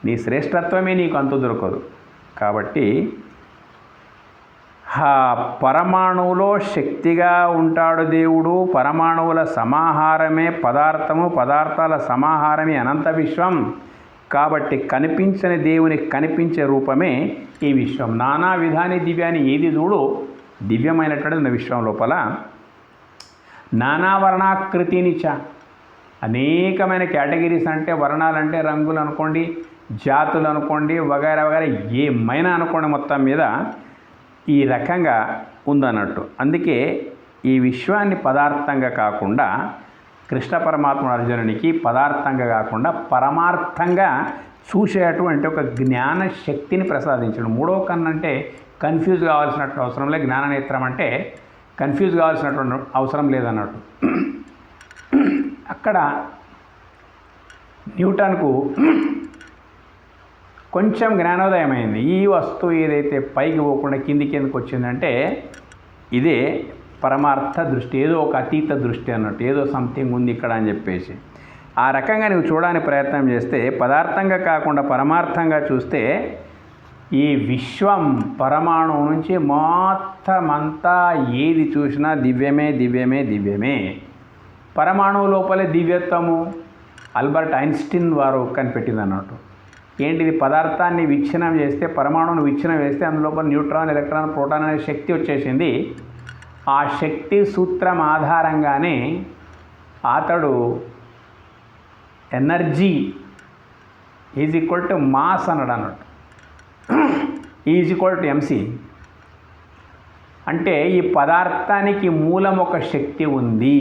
నీ శ్రేష్టత్వమే నీకు అంతు దొరకదు. కాబట్టి పరమాణువులో శక్తిగా ఉంటాడు దేవుడు. పరమాణువుల సమాహారమే పదార్థము, పదార్థాల సమాహారమే అనంత విశ్వం. కాబట్టి కనిపించని దేవుని కనిపించే రూపమే ఈ విశ్వం. నానా విధాని దివ్యాన్ని ఏది చూడు దివ్యమైనటువంటి విశ్వం లోపల నానా వర్ణాకృతినిచ, అనేకమైన కేటగిరీస్, అంటే వర్ణాలంటే రంగులు అనుకోండి, జాతులు అనుకోండి, వగైరా వగైరా ఏమైనా అనుకోండి, మొత్తం మీద ఈ రకంగా ఉందన్నట్టు. అందుకే ఈ విశ్వాన్ని పదార్థంగా కాకుండా కృష్ణ పరమాత్మ అర్జునునికి పదార్థంగా కాకుండా పరమార్థంగా చూసేటువంటి ఒక జ్ఞాన శక్తిని ప్రసాదించడం. మూడవ కన్ను అంటే కన్ఫ్యూజ్ కావాల్సినటువంటి అవసరం లేదు. జ్ఞాననేత్రం అంటే కన్ఫ్యూజ్ కావాల్సినటువంటి అవసరం లేదన్నట్టు. అక్కడ న్యూటన్కు కొంచెం జ్ఞానోదయం అయింది. ఈ వస్తువు ఏదైతే పైకి పోకుండా కిందికి ఎందుకు వచ్చిందంటే ఇదే పరమార్థ దృష్టి, ఏదో ఒక అతీత దృష్టి అన్నట్టు, ఏదో సంథింగ్ ఉంది ఇక్కడ అని చెప్పేసి ఆ రకంగా నువ్వు చూడడానికి ప్రయత్నం చేస్తే పదార్థంగా కాకుండా పరమార్థంగా చూస్తే ఈ విశ్వం పరమాణువు నుంచి మొత్తం అంతా ఏది చూసినా దివ్యమే దివ్యమే దివ్యమే. పరమాణువు లోపలే దివ్యత్వము ఆల్బర్ట్ ఐన్స్టీన్ వారు కనిపెట్టింది అన్నట్టు. ఏంటిది? పదార్థాన్ని విచ్ఛిన్నం చేస్తే, పరమాణువును విచ్ఛిన్నం చేస్తే అందులోపల న్యూట్రాన్, ఎలక్ట్రాన్, ప్రోటాన్ అనే శక్తి వచ్చేసింది. ఆ శక్తి సూత్రం ఆధారంగానే అతడు energy is equal to mass అన్నాడు అన్నట్టు. Is equal to MC. అంటే ఈ పదార్థానికి మూలం ఒక శక్తి ఉంది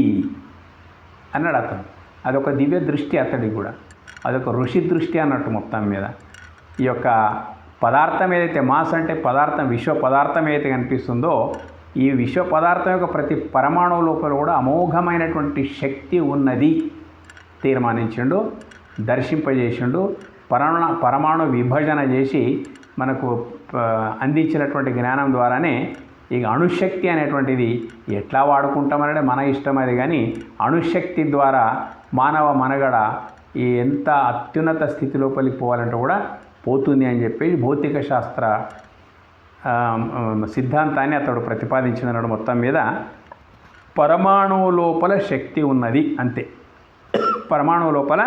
అన్నాడు అతను. అదొక దివ్య దృష్టి అతడికి కూడా, అదొక ఋషి దృష్టి అన్నట్టు. మొత్తం మీద ఈ యొక్క పదార్థం ఏదైతే మాస్ అంటే పదార్థం, విశ్వ పదార్థం ఏదైతే కనిపిస్తుందో ఈ విశ్వ పదార్థం యొక్క ప్రతి పరమాణువు లోపల కూడా అమోఘమైనటువంటి శక్తి ఉన్నది తీర్మానించిండు, దర్శింపజేసిండు. పరమాణు విభజన చేసి మనకు అందించినటువంటి జ్ఞానం ద్వారానే ఈ అణుశక్తి అనేటువంటిది ఎట్లా వాడుకుంటామనేది మన ఇష్టం అది. కానీ అణుశక్తి ద్వారా మానవ మనుగడ ఈ ఎంత అత్యున్నత స్థితి లోపలికి పోవాలంటే కూడా పోతుంది అని చెప్పేసి భౌతిక శాస్త్ర సిద్ధాంతాన్ని అతడు ప్రతిపాదించినాడు. మొత్తం మీద పరమాణువు లోపల శక్తి ఉన్నది అంతే. పరమాణువు లోపల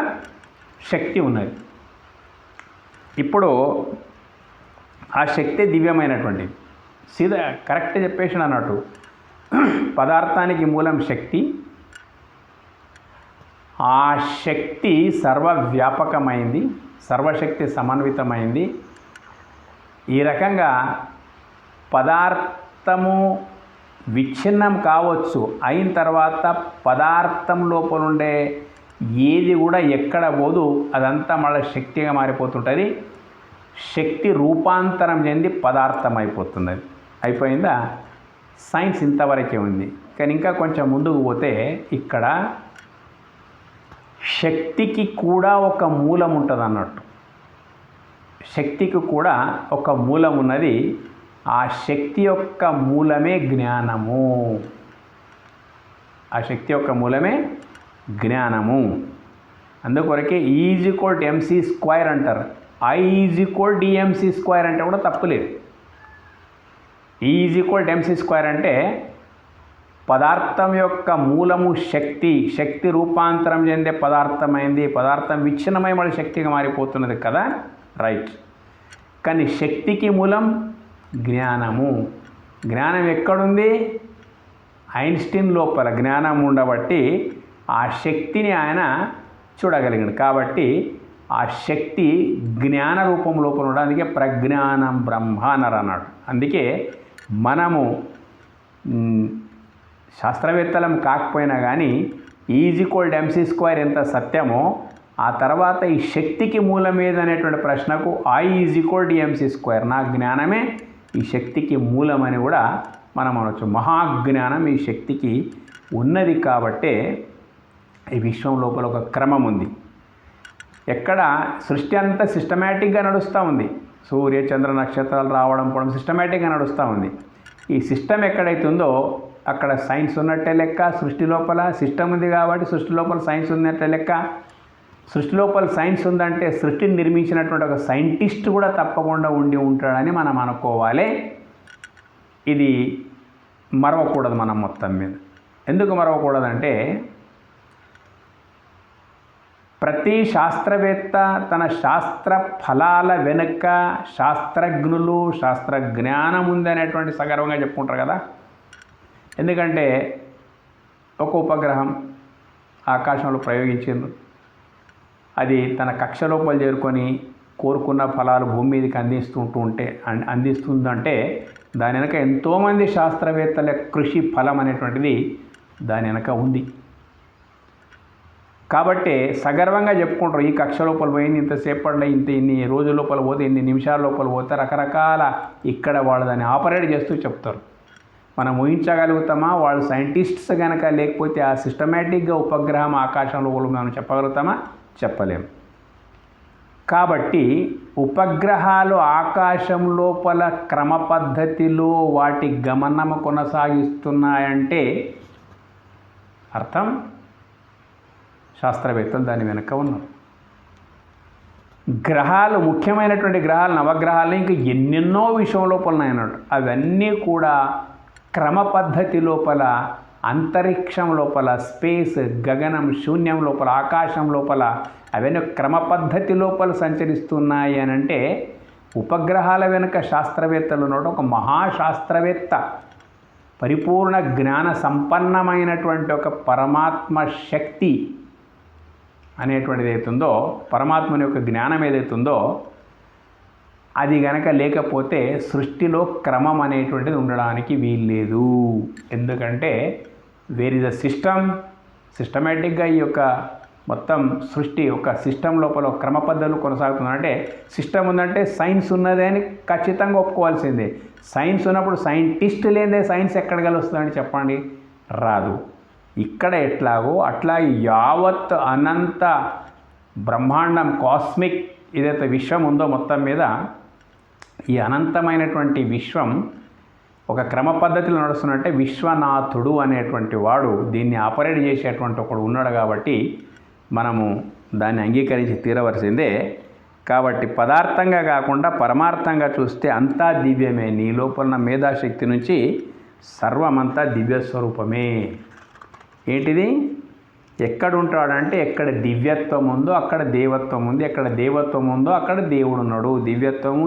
శక్తి ఉన్నది. ఇప్పుడు ఆ శక్తి దివ్యమైనటువంటిది. సీదా కరెక్ట్ చెప్పేసి అన్నట్టు. పదార్థానికి మూలం శక్తి, ఆ శక్తి సర్వవ్యాపకమైంది, సర్వశక్తి సమన్వితమైంది. ఈ రకంగా పదార్థము విచ్ఛిన్నం కావచ్చు, అయిన తర్వాత పదార్థం లోపల ఉండే ఏది కూడా ఎక్కడ పోదు, అదంతా మళ్ళీ శక్తిగా మారిపోతుంటుంది. శక్తి రూపాంతరం చెంది పదార్థం అయిపోతుంది. అది అయిపోయిందా? సైన్స్ ఇంతవరకే ఉంది. కానీ ఇంకా కొంచెం ముందుకు పోతే ఇక్కడ శక్తికి కూడా ఒక మూలం ఉంటుంది అన్నట్టు. శక్తికి కూడా ఒక మూలం ఉన్నది. ఆ శక్తి యొక్క మూలమే జ్ఞానము. ఆ శక్తి యొక్క మూలమే జ్ఞానము. అందుకొరకే is equal to MC square అంటారు. I is equal DMC square అంటే కూడా తప్పులేదు. Is equal to MC square అంటే పదార్థం యొక్క మూలము శక్తి, శక్తి రూపాంతరం చెందే పదార్థమైంది, పదార్థం విచ్ఛిన్నమై మళ్ళీ శక్తిగా మారిపోతున్నది కదా, రైట్. కానీ శక్తికి మూలం జ్ఞానము. జ్ఞానం ఎక్కడుంది? ఐన్స్టీన్ లోపల జ్ఞానం ఉండబట్టి ఆ శక్తిని ఆయన చూడగలిగాడు. కాబట్టి ఆ శక్తి జ్ఞాన రూపం లోపల ఉండడానికి ప్రజ్ఞానం బ్రహ్మ అన్నాడు. అందుకే మనము శాస్త్రవేత్తలం కాకపోయినా కానీ is equal to MC square ఎంత సత్యమో, ఆ తర్వాత ఈ శక్తికి మూలం ఏదనేటువంటి ప్రశ్నకు I is equal to MC square, నా జ్ఞానమే ఈ శక్తికి మూలమని కూడా మనం అనవచ్చు. మహాజ్ఞానం ఈ శక్తికి ఉన్నది. కాబట్టే ఈ విశ్వం లోపల ఒక క్రమం ఉంది. ఎక్కడ సృష్టి అంతా సిస్టమేటిక్గా నడుస్తూ ఉంది. సూర్య చంద్ర నక్షత్రాలు రావడం పోవడం సిస్టమేటిక్గా నడుస్తూ ఉంది. ఈ సిస్టమ్ ఎక్కడైతే ఉందో అక్కడ సైన్స్ ఉన్నట్టే లెక్క. సృష్టి లోపల సిస్టమ్ ఉంది కాబట్టి సృష్టి లోపల సైన్స్ ఉన్నట్టే లెక్క. సృష్టి లోపల సైన్స్ ఉందంటే సృష్టిని నిర్మించినటువంటి ఒక సైంటిస్ట్ కూడా తప్పకుండా ఉండి ఉంటాడని మనం అనుకోవాలి. ఇది మరవకూడదు మనం మొత్తం మీద. ఎందుకు మరవకూడదంటే ప్రతి శాస్త్రవేత్త తన శాస్త్ర ఫలాల వెనుక శాస్త్రజ్ఞులు, శాస్త్ర జ్ఞానం ఉందనేటువంటి సగర్వంగా చెప్పుకుంటారు కదా. ఎందుకంటే ఒక ఉపగ్రహం ఆకాశంలో ప్రయోగించింది, అది తన కక్ష లోపల చేరుకొని కోరుకున్న ఫలాలు భూమి మీదకి అందిస్తుందంటే దాని వెనక ఎంతోమంది శాస్త్రవేత్తల కృషి ఫలం అనేటువంటిది దాని వెనక ఉంది. కాబట్టి సగర్వంగా చెప్పుకుంటారు, ఈ కక్ష లోపల పోయింది ఇంతసేపట్లో, ఇన్ని రోజుల లోపల పోతే, ఇన్ని నిమిషాల లోపల పోతే, రకరకాల ఇక్కడ వాళ్ళు దాన్ని ఆపరేట్ చేస్తూ చెప్తారు. మనం ఊహించగలుగుతామా? వాళ్ళు సైంటిస్ట్స్ కనుక లేకపోతే ఆ సిస్టమేటిక్గా ఉపగ్రహం ఆకాశంలో మనం చెప్పగలుగుతామా? చెప్పలేము. కాబట్టి ఉపగ్రహాలు ఆకాశం లోపల క్రమ పద్ధతిలో వాటి గమనము కొనసాగిస్తున్నాయంటే అర్థం శాస్త్రవేత్తలు దాని వెనుక ఉన్నారు. గ్రహాలు, ముఖ్యమైనటువంటి గ్రహాలు, నవగ్రహాలు ఇంకా ఎన్నెన్నో విషయం లోపల ఉన్నాయన్నట్టు. అవన్నీ కూడా క్రమ పద్ధతి లోపల, అంతరిక్షం లోపల, స్పేస్, గగనం, శూన్యం లోపల, ఆకాశం లోపల అవన్నీ క్రమ పద్ధతి లోపల సంచరిస్తున్నాయి అని అంటే ఉపగ్రహాల వెనుక శాస్త్రవేత్తలు ఉన్నాడు. ఒక మహాశాస్త్రవేత్త, పరిపూర్ణ జ్ఞాన సంపన్నమైనటువంటి ఒక పరమాత్మ శక్తి అనేటువంటిది ఏదైతుందో, పరమాత్మని యొక్క జ్ఞానం ఏదైతుందో అది గనక లేకపోతే సృష్టిలో క్రమం అనేటువంటిది ఉండడానికి వీల్లేదు. ఎందుకంటే వేర్ ఇస్ అ సిస్టమేటిక్గా ఈ యొక్క మొత్తం సృష్టి ఒక సిస్టమ్ లోపల ఒక క్రమ పద్ధతులు కొనసాగుతుందంటే, సిస్టమ్ ఉందంటే సైన్స్ ఉన్నదే అని ఖచ్చితంగా ఒప్పుకోవాల్సిందే. సైన్స్ ఉన్నప్పుడు సైంటిస్ట్ లేదే సైన్స్ ఎక్కడ కలుస్తుందని చెప్పండి, రాదు. ఇక్కడ ఎట్లాగో అట్లా యావత్ అనంత బ్రహ్మాండం, కాస్మిక్ ఏదైతే విశ్వం ఉందో మొత్తం మీద, ఈ అనంతమైనటువంటి విశ్వం ఒక క్రమ పద్ధతిలో నడుస్తున్నట్టే విశ్వనాథుడు అనేటువంటి వాడు దీన్ని ఆపరేట్ చేసేటువంటి ఒకడు ఉన్నాడు. కాబట్టి మనము దాన్ని అంగీకరించి తీరవలసిందే. కాబట్టి పదార్థంగా కాకుండా పరమార్థంగా చూస్తే అంతా దివ్యమే. నీ లోపల మేధాశక్తి నుంచి సర్వమంతా దివ్యస్వరూపమే. ఏంటిది? ఎక్కడ ఉంటాడంటే ఎక్కడ దివ్యత్వం ఉందో అక్కడ దేవత్వం ఉంది, ఎక్కడ దేవత్వం ఉందో అక్కడ దేవుడు ఉన్నాడు. దివ్యత్వము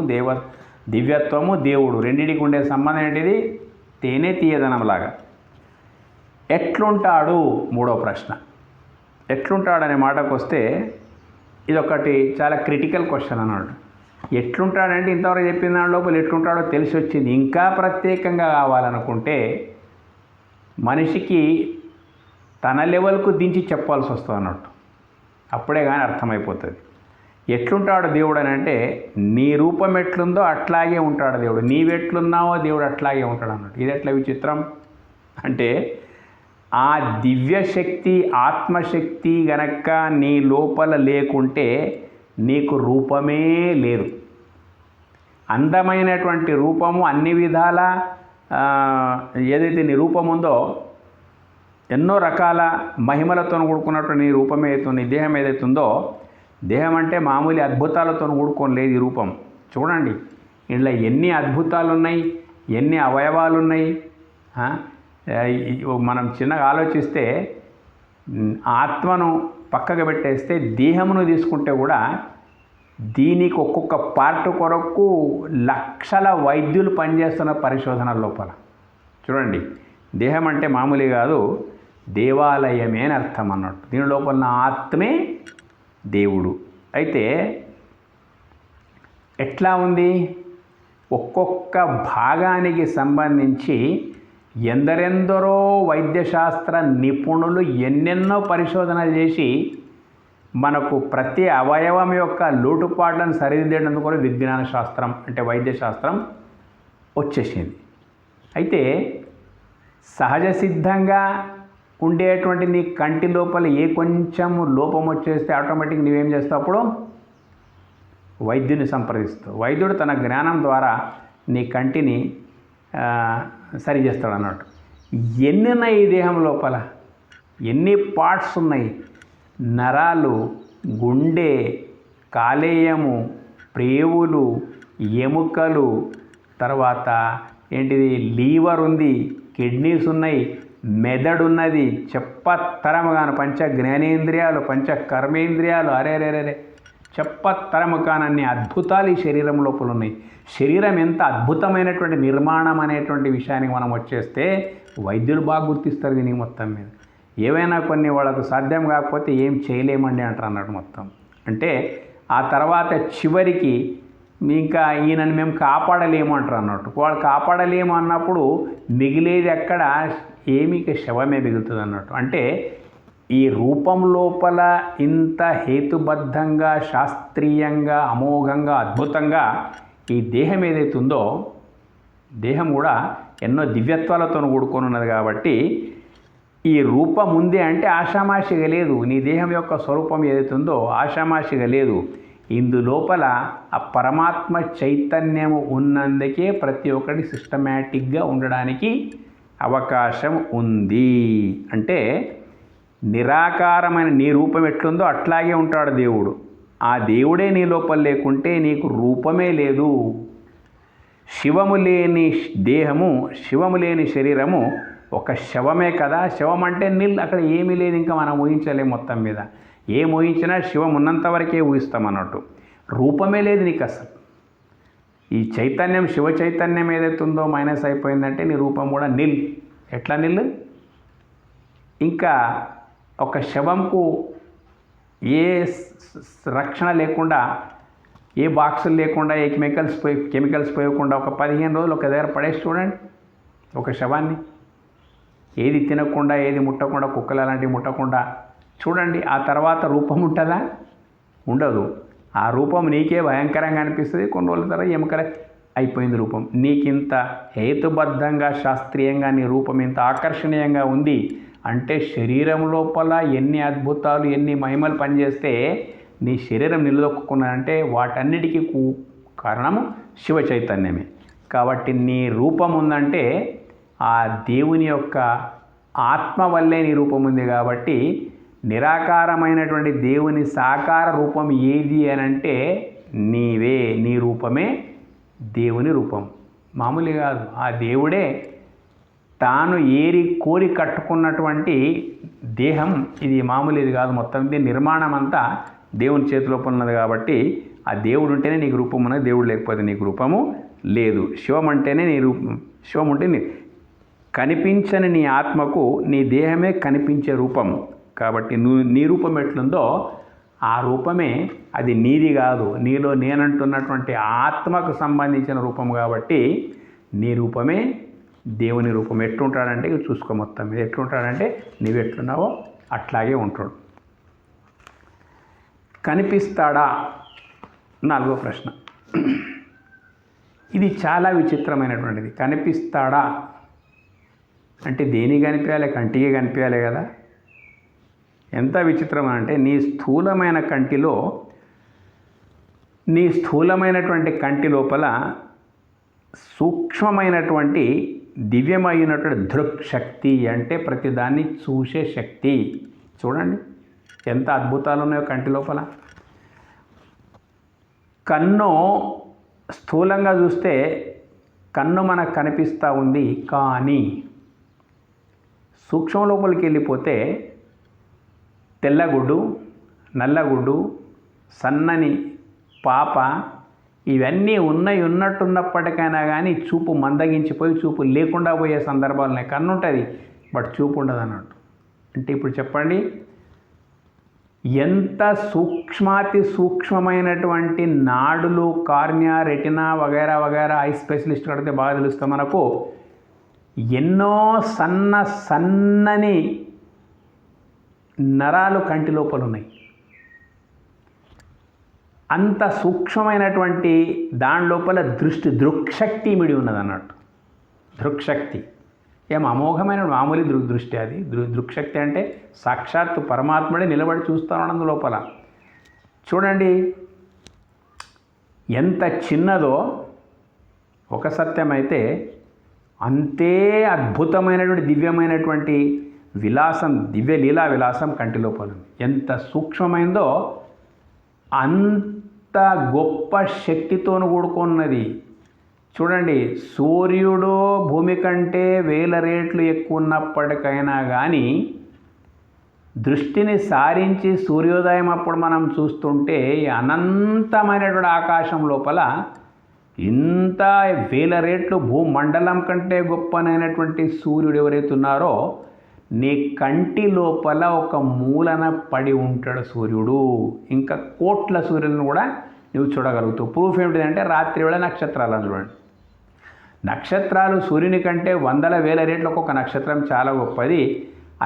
దేవుడు రెండింటికి ఉండే సంబంధం ఏంటిది? తేనె తీయదనంలాగా. ఎట్లుంటాడు? మూడో ప్రశ్న. ఎట్లుంటాడనే మాటకు వస్తే ఇదొకటి చాలా క్రిటికల్ క్వశ్చన్ అన్నాడు. ఎట్లుంటాడంటే ఇంతవరకు చెప్పిన దాని లోపల ఎట్లుంటాడో తెలిసి వచ్చింది. ఇంకా ప్రత్యేకంగా కావాలనుకుంటే మనిషికి తన లెవెల్కు దించి చెప్పాల్సి వస్తుంది అన్నట్టు. అప్పుడే కానీ అర్థమైపోతుంది ఎట్లుంటాడు దేవుడు అని. అంటే నీ రూపం ఎట్లుందో అట్లాగే ఉంటాడు దేవుడు, నీవెట్లున్నావో దేవుడు అట్లాగే ఉంటాడు అన్నట్టు. ఇది ఎట్లా విచిత్రం అంటే, ఆ దివ్యశక్తి, ఆత్మశక్తి గనక నీ లోపల లేకుంటే నీకు రూపమే లేదు. అందమైనటువంటి రూపము అన్ని విధాల ఏదైతే నీ రూపం ఉందో, ఎన్నో రకాల మహిమలతో కూడుకున్నటువంటి నీ రూపం ఏదైతే, నీ దేహం ఏదైతే ఉందో, దేహం అంటే మామూలు అద్భుతాలతో కూడుకొని లేదు ఈ రూపం. చూడండి ఇందులో ఎన్ని అద్భుతాలు ఉన్నాయి, ఎన్ని అవయవాలు ఉన్నాయి. మనం చిన్నగా ఆలోచిస్తే ఆత్మను పక్కకు పెట్టేస్తే దేహమును తీసుకుంటే కూడా దీనికి ఒక్కొక్క పార్ట్ కొరకు లక్షల వైద్యులు పనిచేస్తున్న పరిశోధనల లోపల. చూడండి, దేహం అంటే మామూలు కాదు, దేవాలయమే అని అర్థం అన్నట్టు. దీని లోపల ఆత్మే దేవుడు. అయితే ఎట్లా ఉంది? ఒక్కొక్క భాగానికి సంబంధించి ఎందరెందరో వైద్యశాస్త్ర నిపుణులు ఎన్నెన్నో పరిశోధనలు చేసి మనకు ప్రతి అవయవం యొక్క లోటుపాట్లను సరిదిద్దేందుకు కూడా విజ్ఞాన శాస్త్రం అంటే వైద్యశాస్త్రం వచ్చేసింది. అయితే సహజ సిద్ధంగా ఉండేటువంటి నీ కంటి లోపల ఏ కొంచెం లోపం వచ్చేస్తే ఆటోమేటిక్ నువ్వేం చేస్తావు? అప్పుడు వైద్యుని సంప్రదిస్తావు. వైద్యుడు తన జ్ఞానం ద్వారా నీ కంటిని సరి చేస్తాడు అన్నట్టు. ఎన్ని ఉన్నాయి ఈ దేహం లోపల, ఎన్ని పార్ట్స్ ఉన్నాయి? నరాలు, గుండె, కాలేయము, ప్రేవులు, ఎముకలు, తర్వాత ఏంటిది లీవర్ ఉంది, కిడ్నీస్ ఉన్నాయి, మెదడు ఉన్నది, చెప్పత్తరముగాను పంచ జ్ఞానేంద్రియాలు, పంచ కర్మేంద్రియాలు, అరేరేరే చెప్పత్తరము కానన్ని అద్భుతాలు ఈ శరీరం లోపల ఉన్నాయి. శరీరం ఎంత అద్భుతమైనటువంటి నిర్మాణం అనేటువంటి విషయానికి మనం వచ్చేస్తే వైద్యులు బాగా గుర్తిస్తారు దీనికి మొత్తం మీద. ఏవైనా కొన్ని వాళ్ళకు సాధ్యం కాకపోతే ఏం చేయలేమండి అంటారు అన్నట్టు మొత్తం. అంటే ఆ తర్వాత చివరికి ఇంకా ఈయనని మేము కాపాడలేము అంటారు అన్నట్టు. వాళ్ళు కాపాడలేము అన్నప్పుడు మిగిలేది ఎక్కడ? ఏమి శవమే మిగులుతుంది అన్నట్టు. అంటే ఈ రూపం లోపల ఇంత హేతుబద్ధంగా, శాస్త్రీయంగా, అమోఘంగా, అద్భుతంగా ఈ దేహం ఏదైతే ఉందో, దేహం కూడా ఎన్నో దివ్యత్వాలతో కూడుకొని ఉన్నది. కాబట్టి ఈ రూపం ఉంది అంటే ఆషామాషిగా లేదు. నీ దేహం యొక్క స్వరూపం ఏదైతే ఉందో ఆషామాషిగా లేదు. ఇందులోపల ఆ పరమాత్మ చైతన్యము ఉన్నందుకే ప్రతి ఒక్కటి సిస్టమేటిక్గా ఉండడానికి అవకాశం ఉంది. అంటే నిరాకారమైన నీ రూపం ఎట్లుందో అట్లాగే ఉంటాడు దేవుడు. ఆ దేవుడే నీ లోపల లేకుంటే నీకు రూపమే లేదు. శివము లేని దేహము, శివము లేని శరీరము ఒక శవమే కదా. శవం అంటే అక్కడ ఏమీ లేదు, ఇంకా మనం ఊహించలేము. మొత్తం మీద ఏం ఊహించినా శివం ఉన్నంత వరకే ఊహిస్తాం అన్నట్టు. రూపమే లేదు నీకు అసలు. ఈ చైతన్యం, శివ చైతన్యం ఏదైతే ఉందో మైనస్ అయిపోయిందంటే నీ రూపం కూడా ఎట్లా ఇంకా ఒక శవంకు ఏ రక్షణ లేకుండా, ఏ బాక్సులు లేకుండా, ఏ కెమికల్స్ పోయకుండా ఒక 15 రోజులు ఒక దగ్గర పడేసి చూడండి ఒక శవాన్ని. ఏది తినకుండా, ఏది ముట్టకుండా, కుక్కలు అలాంటివి ముట్టకుండా చూడండి. ఆ తర్వాత రూపం ఉంటుందా? ఉండదు. ఆ రూపం నీకే భయంకరంగా అనిపిస్తుంది. కొన్ని రోజుల తర్వాత ఎముకల అయిపోయింది రూపం. నీకింత హేతుబద్ధంగా, శాస్త్రీయంగా నీ రూపం ఇంత ఆకర్షణీయంగా ఉంది అంటే శరీరం లోపల ఎన్ని అద్భుతాలు, ఎన్ని మహిమలు పనిచేస్తే నీ శరీరం నిలదొక్కున్నదంటే వాటన్నిటికీ కారణము శివ చైతన్యమే. కాబట్టి నీ రూపం ఉందంటే ఆ దేవుని యొక్క ఆత్మ వల్లే నీ రూపం ఉంది. కాబట్టి నిరాకారమైనటువంటి దేవుని సాకార రూపం ఏది అని అంటే నీవే. నీ రూపమే దేవుని రూపం, మామూలు కాదు. ఆ దేవుడే తాను కోరి కట్టుకున్నటువంటి దేహం ఇది మామూలుది కాదు. మొత్తం దీని నిర్మాణం అంతా దేవుని చేతిలో ఉన్నది. కాబట్టి ఆ దేవుడు ఉంటేనే నీకు రూపం ఉన్నది, దేవుడు లేకపోతే నీకు రూపము లేదు. శివం అంటేనే నీ రూపం. శివం ఉంటే కనిపించని నీ ఆత్మకు నీ దేహమే కనిపించే రూపం. కాబట్టి నీ రూపం ఎట్లుందో ఆ రూపమే అది నీది కాదు, నీలో నేనంటున్నటువంటి ఆత్మకు సంబంధించిన రూపం. కాబట్టి నీ రూపమే దేవుని రూపం. ఎట్లుంటాడంటే ఇక చూసుకో మొత్తం మీద ఎట్లుంటాడంటే నువ్వు ఎట్లున్నావో అట్లాగే ఉంటాడు. కనిపిస్తాడా? 4వ ప్రశ్న. ఇది చాలా విచిత్రమైనటువంటిది. కనిపిస్తాడా అంటే దేనికి కనిపించాలి? కంటికి కనిపించాలి కదా. ఎంత విచిత్రం అంటే నీ స్థూలమైనటువంటి కంటి లోపల సూక్ష్మమైనటువంటి దివ్యమైనటువంటి దృక్శక్తి అంటే ప్రతిదాన్ని చూసే శక్తి. చూడండి ఎంత అద్భుతాలు ఉన్నాయో కంటి లోపల. కన్ను స్థూలంగా చూస్తే కన్ను మనకు కనిపిస్తూ ఉంది, కానీ సూక్ష్మ లోపలికి వెళ్ళిపోతే తెల్లగుడ్డు, నల్లగుడ్డు, సన్నని పాప ఇవన్నీ ఉన్నట్టున్నప్పటికైనా కానీ చూపు మందగించిపోయి చూపు లేకుండా పోయే సందర్భాలున్నాయి. కన్ను ఉంటుంది బట్ చూపు ఉండదు అన్నట్టు. అంటే ఇప్పుడు చెప్పండి, ఎంత సూక్ష్మమైనటువంటి నాడులు, కార్నియా, రెటినా వగైరా వగైరా ఐ స్పెషలిస్ట్ కడితే బాగా తెలుస్తాం మనకు. ఎన్నో సన్నని నరాలు కంటి లోపల ఉన్నాయి. అంత సూక్ష్మమైనటువంటి దాని లోపల దృక్శక్తి ఇమిడి ఉన్నది అన్నట్టు. దృక్శక్తి ఏం అమోఘమైన మామూలు దృష్టి అది. దృక్శక్తి అంటే సాక్షాత్తు పరమాత్ముడే నిలబడి చూస్తాను లోపల. చూడండి ఎంత చిన్నదో ఒక సత్యం అయితే అంతే అద్భుతమైనటువంటి దివ్యమైనటువంటి విలాసం, దివ్య లీలా విలాసం కంటి లోపల ఉంది. ఎంత సూక్ష్మమైందో అంత గొప్ప శక్తితోను కూడుకున్నది. చూడండి, సూర్యుడు భూమి కంటే 1000 రెట్లు ఎక్కువ ఉన్నప్పటికైనా కానీ దృష్టిని సారించి సూర్యోదయం అప్పుడు మనం చూస్తుంటే అనంతమైనటువంటి ఆకాశం లోపల ఇంత 1000 రెట్లు భూమండలం కంటే గొప్పనైనటువంటి సూర్యుడు ఎవరైతే ఉన్నారో నీ కంటి లోపల ఒక మూలన పడి ఉంటాడు సూర్యుడు. ఇంకా కోట్ల సూర్యులను కూడా నువ్వు చూడగలుగుతావు. ప్రూఫ్ ఏమిటిదంటే రాత్రి వేళ నక్షత్రాలను చూడండి. నక్షత్రాలు సూర్యుని కంటే 100,000 రెట్లు ఒక్కొక్క నక్షత్రం చాలా గొప్పది.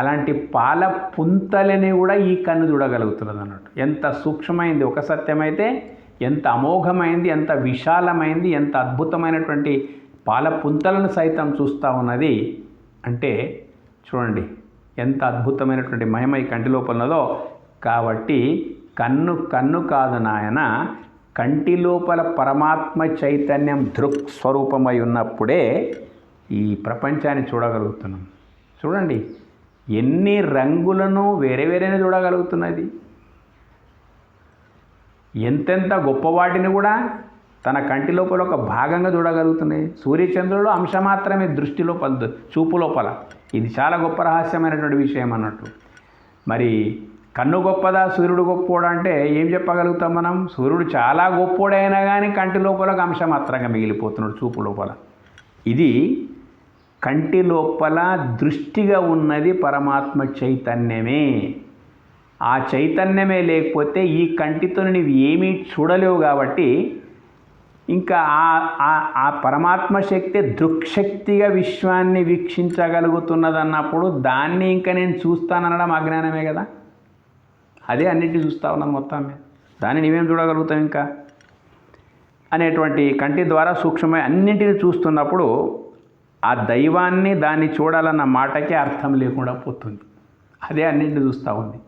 అలాంటి పాల పుంతలని కూడా ఈ కన్ను చూడగలుగుతున్నది అన్నట్టు. ఎంత సూక్ష్మమైంది ఒక సత్యమైతే, ఎంత అమోఘమైంది, ఎంత విశాలమైంది, ఎంత అద్భుతమైనటువంటి పాల పుంతలను సైతం చూస్తూ ఉన్నది. అంటే చూడండి ఎంత అద్భుతమైనటువంటి మహిమ ఈ కంటి లోపల ఉన్నదో. కాబట్టి కన్ను కన్ను కాదు నాయన, కంటి లోపల పరమాత్మ చైతన్యం దృక్ స్వరూపమై ఉన్నప్పుడే ఈ ప్రపంచాన్ని చూడగలుగుతున్నాం. చూడండి, ఎన్ని రంగులను వేరే వేరేనే చూడగలుగుతున్నది. ఎంతెంత గొప్పవాటిని కూడా తన కంటి లోపల ఒక భాగంగా చూడగలుగుతున్నాయి. సూర్యచంద్రులు అంశ మాత్రమే దృష్టి లోపల, చూపు లోపల. ఇది చాలా గొప్ప రహస్యమైనటువంటి విషయం అన్నట్టు. మరి కన్ను గొప్పదా, సూర్యుడు గొప్పోడా అంటే ఏం చెప్పగలుగుతాం మనం? సూర్యుడు చాలా గొప్పోడైనా కానీ కంటి లోపల ఒక అంశ మాత్రంగా మిగిలిపోతున్నాడు, చూపు లోపల. ఇది కంటి లోపల దృష్టిగా ఉన్నది పరమాత్మ చైతన్యమే. ఆ చైతన్యమే లేకపోతే ఈ కంటితో నీవు ఏమీ చూడలేవు. కాబట్టి ఇంకా ఆ పరమాత్మ శక్తి దృక్శక్తిగా విశ్వాన్ని వీక్షించగలుగుతున్నదన్నప్పుడు దాన్ని ఇంకా నేను చూస్తాననడం అజ్ఞానమే కదా. అదే అన్నింటినీ చూస్తూ ఉన్నది మొత్తం మీద. దాన్ని నీవేం చూడగలుగుతాం ఇంకా అనేటువంటి కంటి ద్వారా సూక్ష్మమై అన్నింటినీ చూస్తున్నప్పుడు ఆ దైవాన్ని దాన్ని చూడాలన్న మాటకే అర్థం లేకుండా పోతుంది. అదే అన్నింటినీ చూస్తూ ఉంది.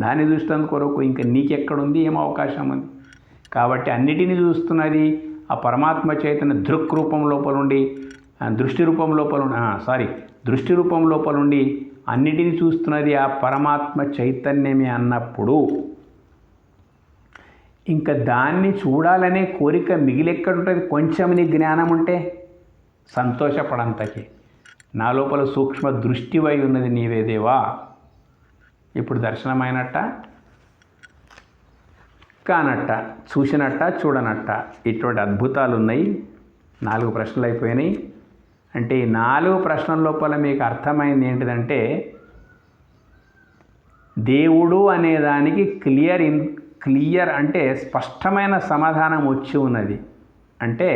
దాన్ని చూస్తాను కొరకు ఇంకా నీకెక్కడుంది, ఏం అవకాశం ఉంది? కాబట్టి అన్నిటినీ చూస్తున్నది ఆ పరమాత్మ చైతన్య దృక్ రూపం లోపల ఉండి, దృష్టి రూపం లోపల ఉండి అన్నిటినీ చూస్తున్నది ఆ పరమాత్మ చైతన్యమే అన్నప్పుడు ఇంకా దాన్ని చూడాలనే కోరిక మిగిలెక్కడుంటుంది? కొంచెం నీ జ్ఞానం ఉంటే సంతోషపడంతకి. నా లోపల సూక్ష్మ దృష్టివై ఉన్నది నీవే దేవా. ఇప్పుడు దర్శనమైనట్ట, కానట్ట, చూసినట్ట, చూడనట్ట, ఇటువంటి అద్భుతాలు ఉన్నాయి. 4 ప్రశ్నలు అయిపోయినాయి. అంటే ఈ 4 ప్రశ్నల లోపల మీకు అర్థమైంది ఏంటిదంటే, దేవుడు అనేదానికి క్లియర్ అంటే స్పష్టమైన సమాధానం వచ్చి ఉన్నది. అంటే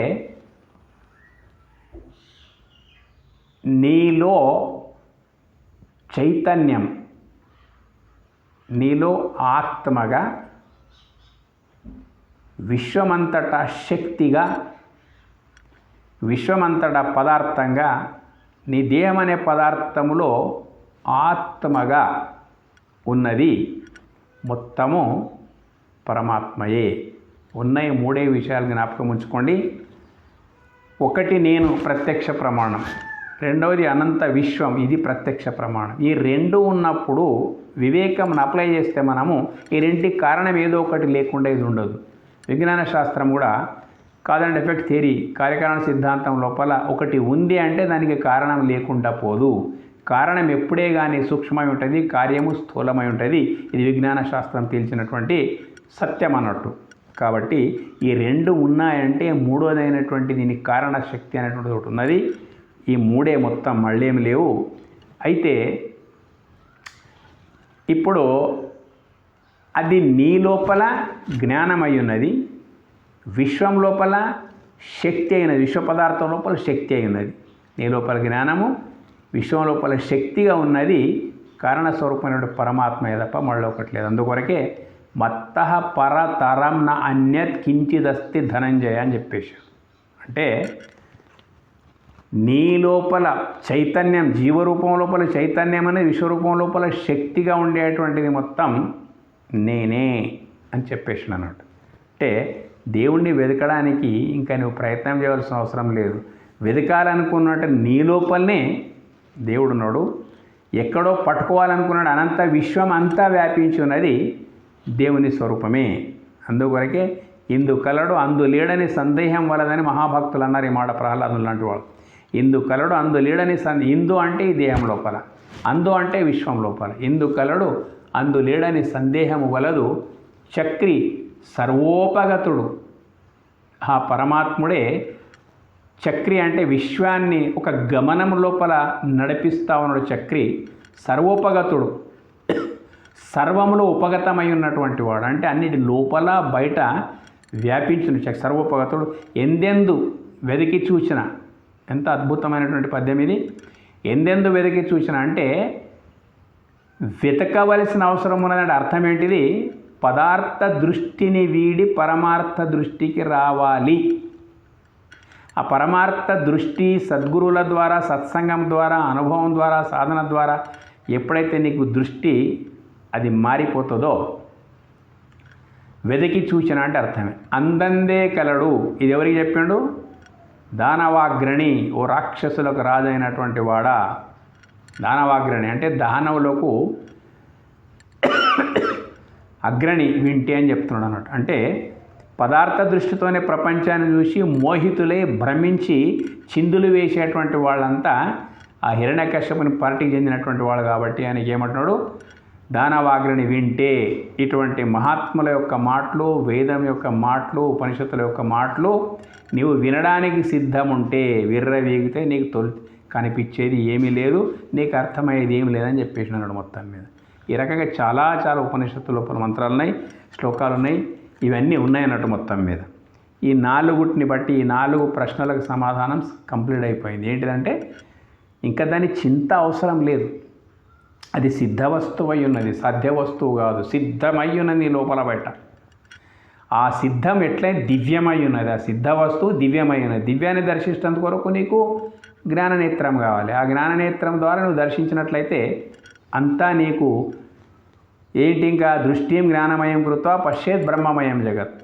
నీలో చైతన్యం, నీలో ఆత్మగా, విశ్వమంతటా శక్తిగా, విశ్వమంతటా పదార్థంగా, నీ దేహం అనే పదార్థములో ఆత్మగా ఉన్నది మొత్తము పరమాత్మయే. ఉన్నాయి 3 విషయాలు జ్ఞాపకం ఉంచుకోండి. 1 నేను ప్రత్యక్ష ప్రమాణం, 2వది అనంత విశ్వం, ఇది ప్రత్యక్ష ప్రమాణం. ఈ 2 ఉన్నప్పుడు వివేకంను అప్లై చేస్తే మనము ఈ 2కి కారణం ఏదో ఒకటి లేకుండా ఇది ఉండదు. విజ్ఞాన శాస్త్రం కూడా కాజ్ అండ్ ఎఫెక్ట్ థియరీ, కార్యకారణ సిద్ధాంతం లోపల ఒకటి ఉంది అంటే దానికి కారణం లేకుండా పోదు. కారణం ఎప్పుడే కానీ సూక్ష్మమై ఉంటుంది, కార్యము స్థూలమై ఉంటుంది. ఇది విజ్ఞాన శాస్త్రం తేల్చినటువంటి సత్యం అన్నట్టు. కాబట్టి ఈ 2 ఉన్నాయంటే 3వదైనటువంటి దీనికి కారణ శక్తి అనేటువంటిది ఒకటి ఉన్నది. ఈ 3 మొత్తం మళ్ళేమి లేవు. అయితే ఇప్పుడు అది నీ లోపల జ్ఞానమై ఉన్నది, విశ్వం లోపల శక్తి అయినది, విశ్వ పదార్థం లోపల శక్తి అయి ఉన్నది. నీ లోపల జ్ఞానము, విశ్వం లోపల శక్తిగా ఉన్నది కారణస్వరూపమైన పరమాత్మయే తప్ప మళ్ళీ ఒకటి లేదు. అందుకొరకే మత్తః పరతరం న అన్యత్ కించిదస్తి ధనంజయ అని చెప్పేశారు. అంటే నీ లోపల చైతన్యం, జీవరూపం లోపల చైతన్యం అనేది విశ్వరూపం లోపల శక్తిగా ఉండేటువంటిది మొత్తం నేనే అని చెప్పేసిన అన్నట్టు. అంటే దేవుణ్ణి వెతకడానికి ఇంకా నువ్వు ప్రయత్నం చేయవలసిన అవసరం లేదు. వెతకాలనుకున్నట్టు నీ లోపలనే దేవుడున్నాడు. ఎక్కడో పట్టుకోవాలనుకున్నాడు. అనంత విశ్వం అంతా వ్యాపించి ఉన్నది దేవుని స్వరూపమే. అందుకొరకే ఇందు కలడు అందు లేడని సందేహం వలదని మహాభక్తులు అన్నారు. ఈ మాట ప్రహ్లాదులు లాంటి వాళ్ళు. ఇందు కలడు అందు లేడని ఇందు అంటే ఈ దేహం లోపల, అందు అంటే విశ్వం లోపల. ఇందు కలడు అందు లేడని సందేహము వలదు, చక్రి సర్వోపగతుడు. ఆ పరమాత్ముడే చక్రి అంటే విశ్వాన్ని ఒక గమనం లోపల నడిపిస్తా ఉన్నాడు. చక్రి సర్వోపగతుడు, సర్వములో ఉపగతమై ఉన్నటువంటి వాడు. అంటే అన్నిటి లోపల బయట వ్యాపించిన సర్వోపగతుడు. ఎందెందు వెతికి చూసిన, ఎంత అద్భుతమైనటువంటి పద్యం ఇది. ఎందెందు వెతికి చూసిన అంటే వెతకవలసిన అవసరం ఉన్నదంటే అర్థం ఏంటిది? పదార్థ దృష్టిని వీడి పరమార్థ దృష్టికి రావాలి. ఆ పరమార్థ దృష్టి సద్గురువుల ద్వారా, సత్సంగం ద్వారా, అనుభవం ద్వారా, సాధన ద్వారా ఎప్పుడైతే నీకు దృష్టి అది మారిపోతుందో వెతికి చూచిన అంటే అర్థమే. అందందే కలడు, ఇది ఎవరికి చెప్పిండు? దానవాగ్రణి, ఓ రాక్షసులకు రాజైనటువంటి వాడా. దానవాగ్రణి అంటే దానవులకు అగ్రణి వింటే అని చెప్తున్నాడు అన్నట్టు. అంటే పదార్థ దృష్టితోనే ప్రపంచాన్ని చూసి మోహితులై భ్రమించి చిందులు వేసేటువంటి వాళ్ళంతా ఆ హిరణ్యకశ్యపుని పార్టీకి చెందినటువంటి వాళ్ళు కాబట్టి ఆయనకి ఏమంటున్నాడు? దానవాగ్రణి వింటే, ఇటువంటి మహాత్ముల యొక్క మాటలు, వేదం యొక్క మాటలు, ఉపనిషత్తుల యొక్క మాటలు నీవు వినడానికి సిద్ధం ఉంటే, విర్రవీగితే నీకు కనిపించేది ఏమీ లేదు, నీకు అర్థమయ్యేది ఏమీ లేదని చెప్పేసినాడు మొత్తం మీద. ఈ రకంగా చాలా ఉపనిషత్తు లోపల మంత్రాలు ఉన్నాయి, శ్లోకాలు ఉన్నాయి, ఇవన్నీ ఉన్నాయన్నట్టు మొత్తం మీద. ఈ 4 బట్టి ఈ 4 ప్రశ్నలకు సమాధానం కంప్లీట్ అయిపోయింది. ఏంటిదంటే ఇంకా దాని చింత అవసరం లేదు. అది సిద్ధ వస్తువు అయి ఉన్నది, సాధ్య వస్తువు కాదు, సిద్ధమై ఉన్నది లోపల బయట. ఆ సిద్ధం ఎట్లయితే దివ్యమై ఉన్నది, ఆ సిద్ధ వస్తువు దివ్యమై ఉన్నది. దివ్యాన్ని దర్శించడం కొరకు నీకు జ్ఞాననేత్రం కావాలి. ఆ జ్ఞాననేత్రం ద్వారా నువ్వు దర్శించినట్లయితే అంతా నీకు ఏంటి? ఇంకా దృష్టిం జ్ఞానమయం కృత్వా పశ్చేత్ బ్రహ్మమయం జగత్.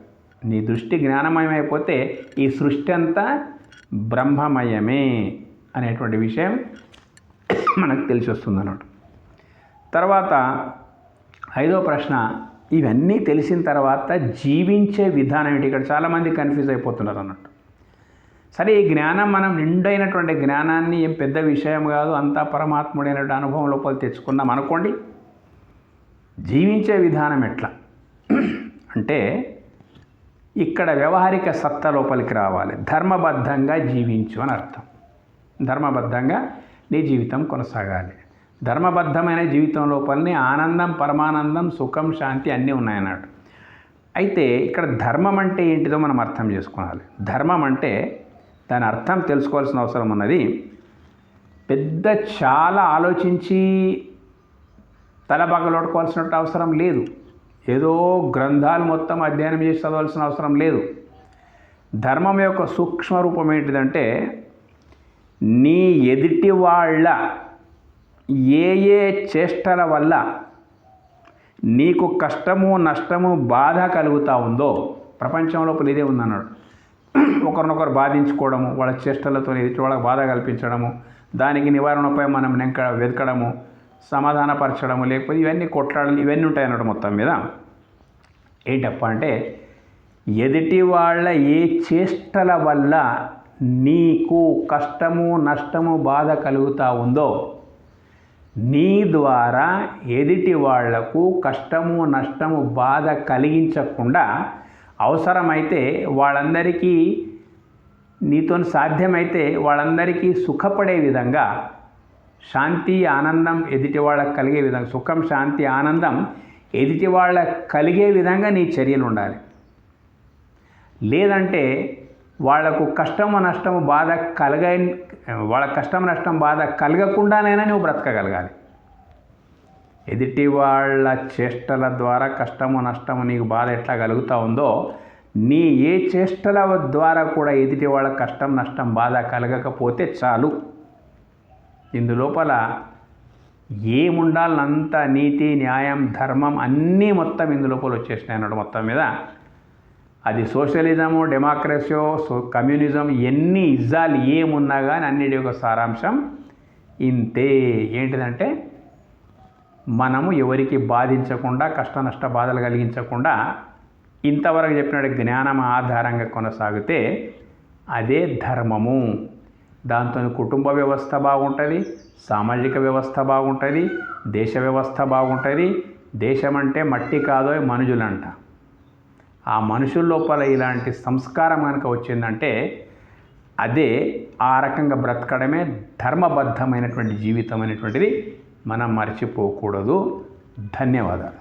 నీ దృష్టి జ్ఞానమయం అయిపోతే ఈ సృష్టి అంతా బ్రహ్మమయమే అనేటువంటి విషయం మనకు తెలిసి వస్తుంది అన్నట్టు. తర్వాత 5వ ప్రశ్న, ఇవన్నీ తెలిసిన తర్వాత జీవించే విధానం ఏంటి? ఇక్కడ చాలామంది కన్ఫ్యూజ్ అయిపోతున్నారు అన్నట్టు. సరే, ఈ జ్ఞానం మనం నిండైనటువంటి జ్ఞానాన్ని ఏం పెద్ద విషయం కాదు, అంతా పరమాత్ముడైనటువంటి అనుభవం లోపల తెచ్చుకున్నాం అనుకోండి. జీవించే విధానం ఎట్లా అంటే ఇక్కడ వ్యవహారిక సత్తా లోపలికి రావాలి. ధర్మబద్ధంగా జీవించు అని అర్థం. ధర్మబద్ధంగా నీ జీవితం కొనసాగాలి. ధర్మబద్ధమైన జీవితం లోపలనే ఆనందం, పరమానందం, సుఖం, శాంతి అన్నీ ఉన్నాయన్నట్టు. అయితే ఇక్కడ ధర్మం అంటే ఏంటిదో మనం అర్థం చేసుకోవాలి. ధర్మం అంటే దాని అర్థం తెలుసుకోవాల్సిన అవసరం ఉన్నది. చాలా ఆలోచించి తలబగలొట్టుకోవాల్సిన అవసరం లేదు. ఏదో గ్రంథాలు మొత్తం అధ్యయనం చేసి చదవాల్సిన అవసరం లేదు. ధర్మం యొక్క సూక్ష్మ రూపం ఏంటిదంటే నీ ఎదుటి వాళ్ళ ఏ చేష్టల వల్ల నీకు కష్టము, నష్టము, బాధ కలుగుతూ ఉందో ప్రపంచం లోపల ఇదే ఉందన్నాడు. ఒకరినొకరు బాధించుకోవడము, వాళ్ళ చేష్టలతో ఎదుటి వాళ్ళకి బాధ కల్పించడము, దానికి నివారణపై మనం వెతకడము, సమాధానపరచడము, లేకపోతే ఇవన్నీ కొట్లాడలు, ఇవన్నీ ఉంటాయన్నట్టు. మొత్తం మీద ఏంటప్ప అంటే ఎదుటి వాళ్ళ ఏ చేష్టల వల్ల నీకు కష్టము, నష్టము, బాధ కలుగుతూ ఉందో నీ ద్వారా ఎదుటి వాళ్లకు కష్టము, నష్టము, బాధ కలిగించకుండా అవసరమైతే వాళ్ళందరికీ నీతో సాధ్యమైతే వాళ్ళందరికీ సుఖపడే విధంగా, శాంతి, ఆనందం ఎదుటి వాళ్ళకు కలిగే విధంగా, సుఖం, శాంతి, ఆనందం ఎదుటి వాళ్ళకు కలిగే విధంగా నీ చర్యలు ఉండాలి. లేదంటే వాళ్లకు కష్టము, నష్టము, బాధ వాళ్ళ కష్టం, నష్టం, బాధ కలగకుండానైనా నువ్వు బ్రతకగలగాలి. ఎదుటి వాళ్ళ చేష్టల ద్వారా కష్టము, నష్టము, నీకు బాధ ఎట్లా కలుగుతూ ఉందో నీ ఏ చేష్టల ద్వారా కూడా ఎదుటి వాళ్ళ కష్టం, నష్టం, బాధ కలగకపోతే చాలు. ఇందులోపల ఏముండాలంత నీతి, న్యాయం, ధర్మం అన్నీ మొత్తం ఇందులోపల వచ్చేసినాయి అన్నాడు. మొత్తం మీద అది సోషలిజము, డెమోక్రసీయో, కమ్యూనిజం, ఎన్ని ఇజ్జాలు ఏమున్నా కానీ అన్నిటి యొక్క సారాంశం ఇంతే. ఏంటిదంటే మనము ఎవరికి బాధించకుండా, కష్ట నష్ట బాధలు కలిగించకుండా ఇంతవరకు చెప్పినట్టు జ్ఞానం ఆధారంగా కొనసాగితే అదే ధర్మము. దాంతో కుటుంబ వ్యవస్థ బాగుంటుంది, సామాజిక వ్యవస్థ బాగుంటుంది, దేశ వ్యవస్థ బాగుంటుంది. దేశం అంటే మట్టి కాదో మనుషులంట. ఆ మనుషుల లోపల ఇలాంటి సంస్కారం కనుక వచ్చిందంటే అదే ఆ రకంగా బ్రతకడమే ధర్మబద్ధమైనటువంటి జీవితం అనేటువంటిది మనం మర్చిపోకూడదు. ధన్యవాదాలు.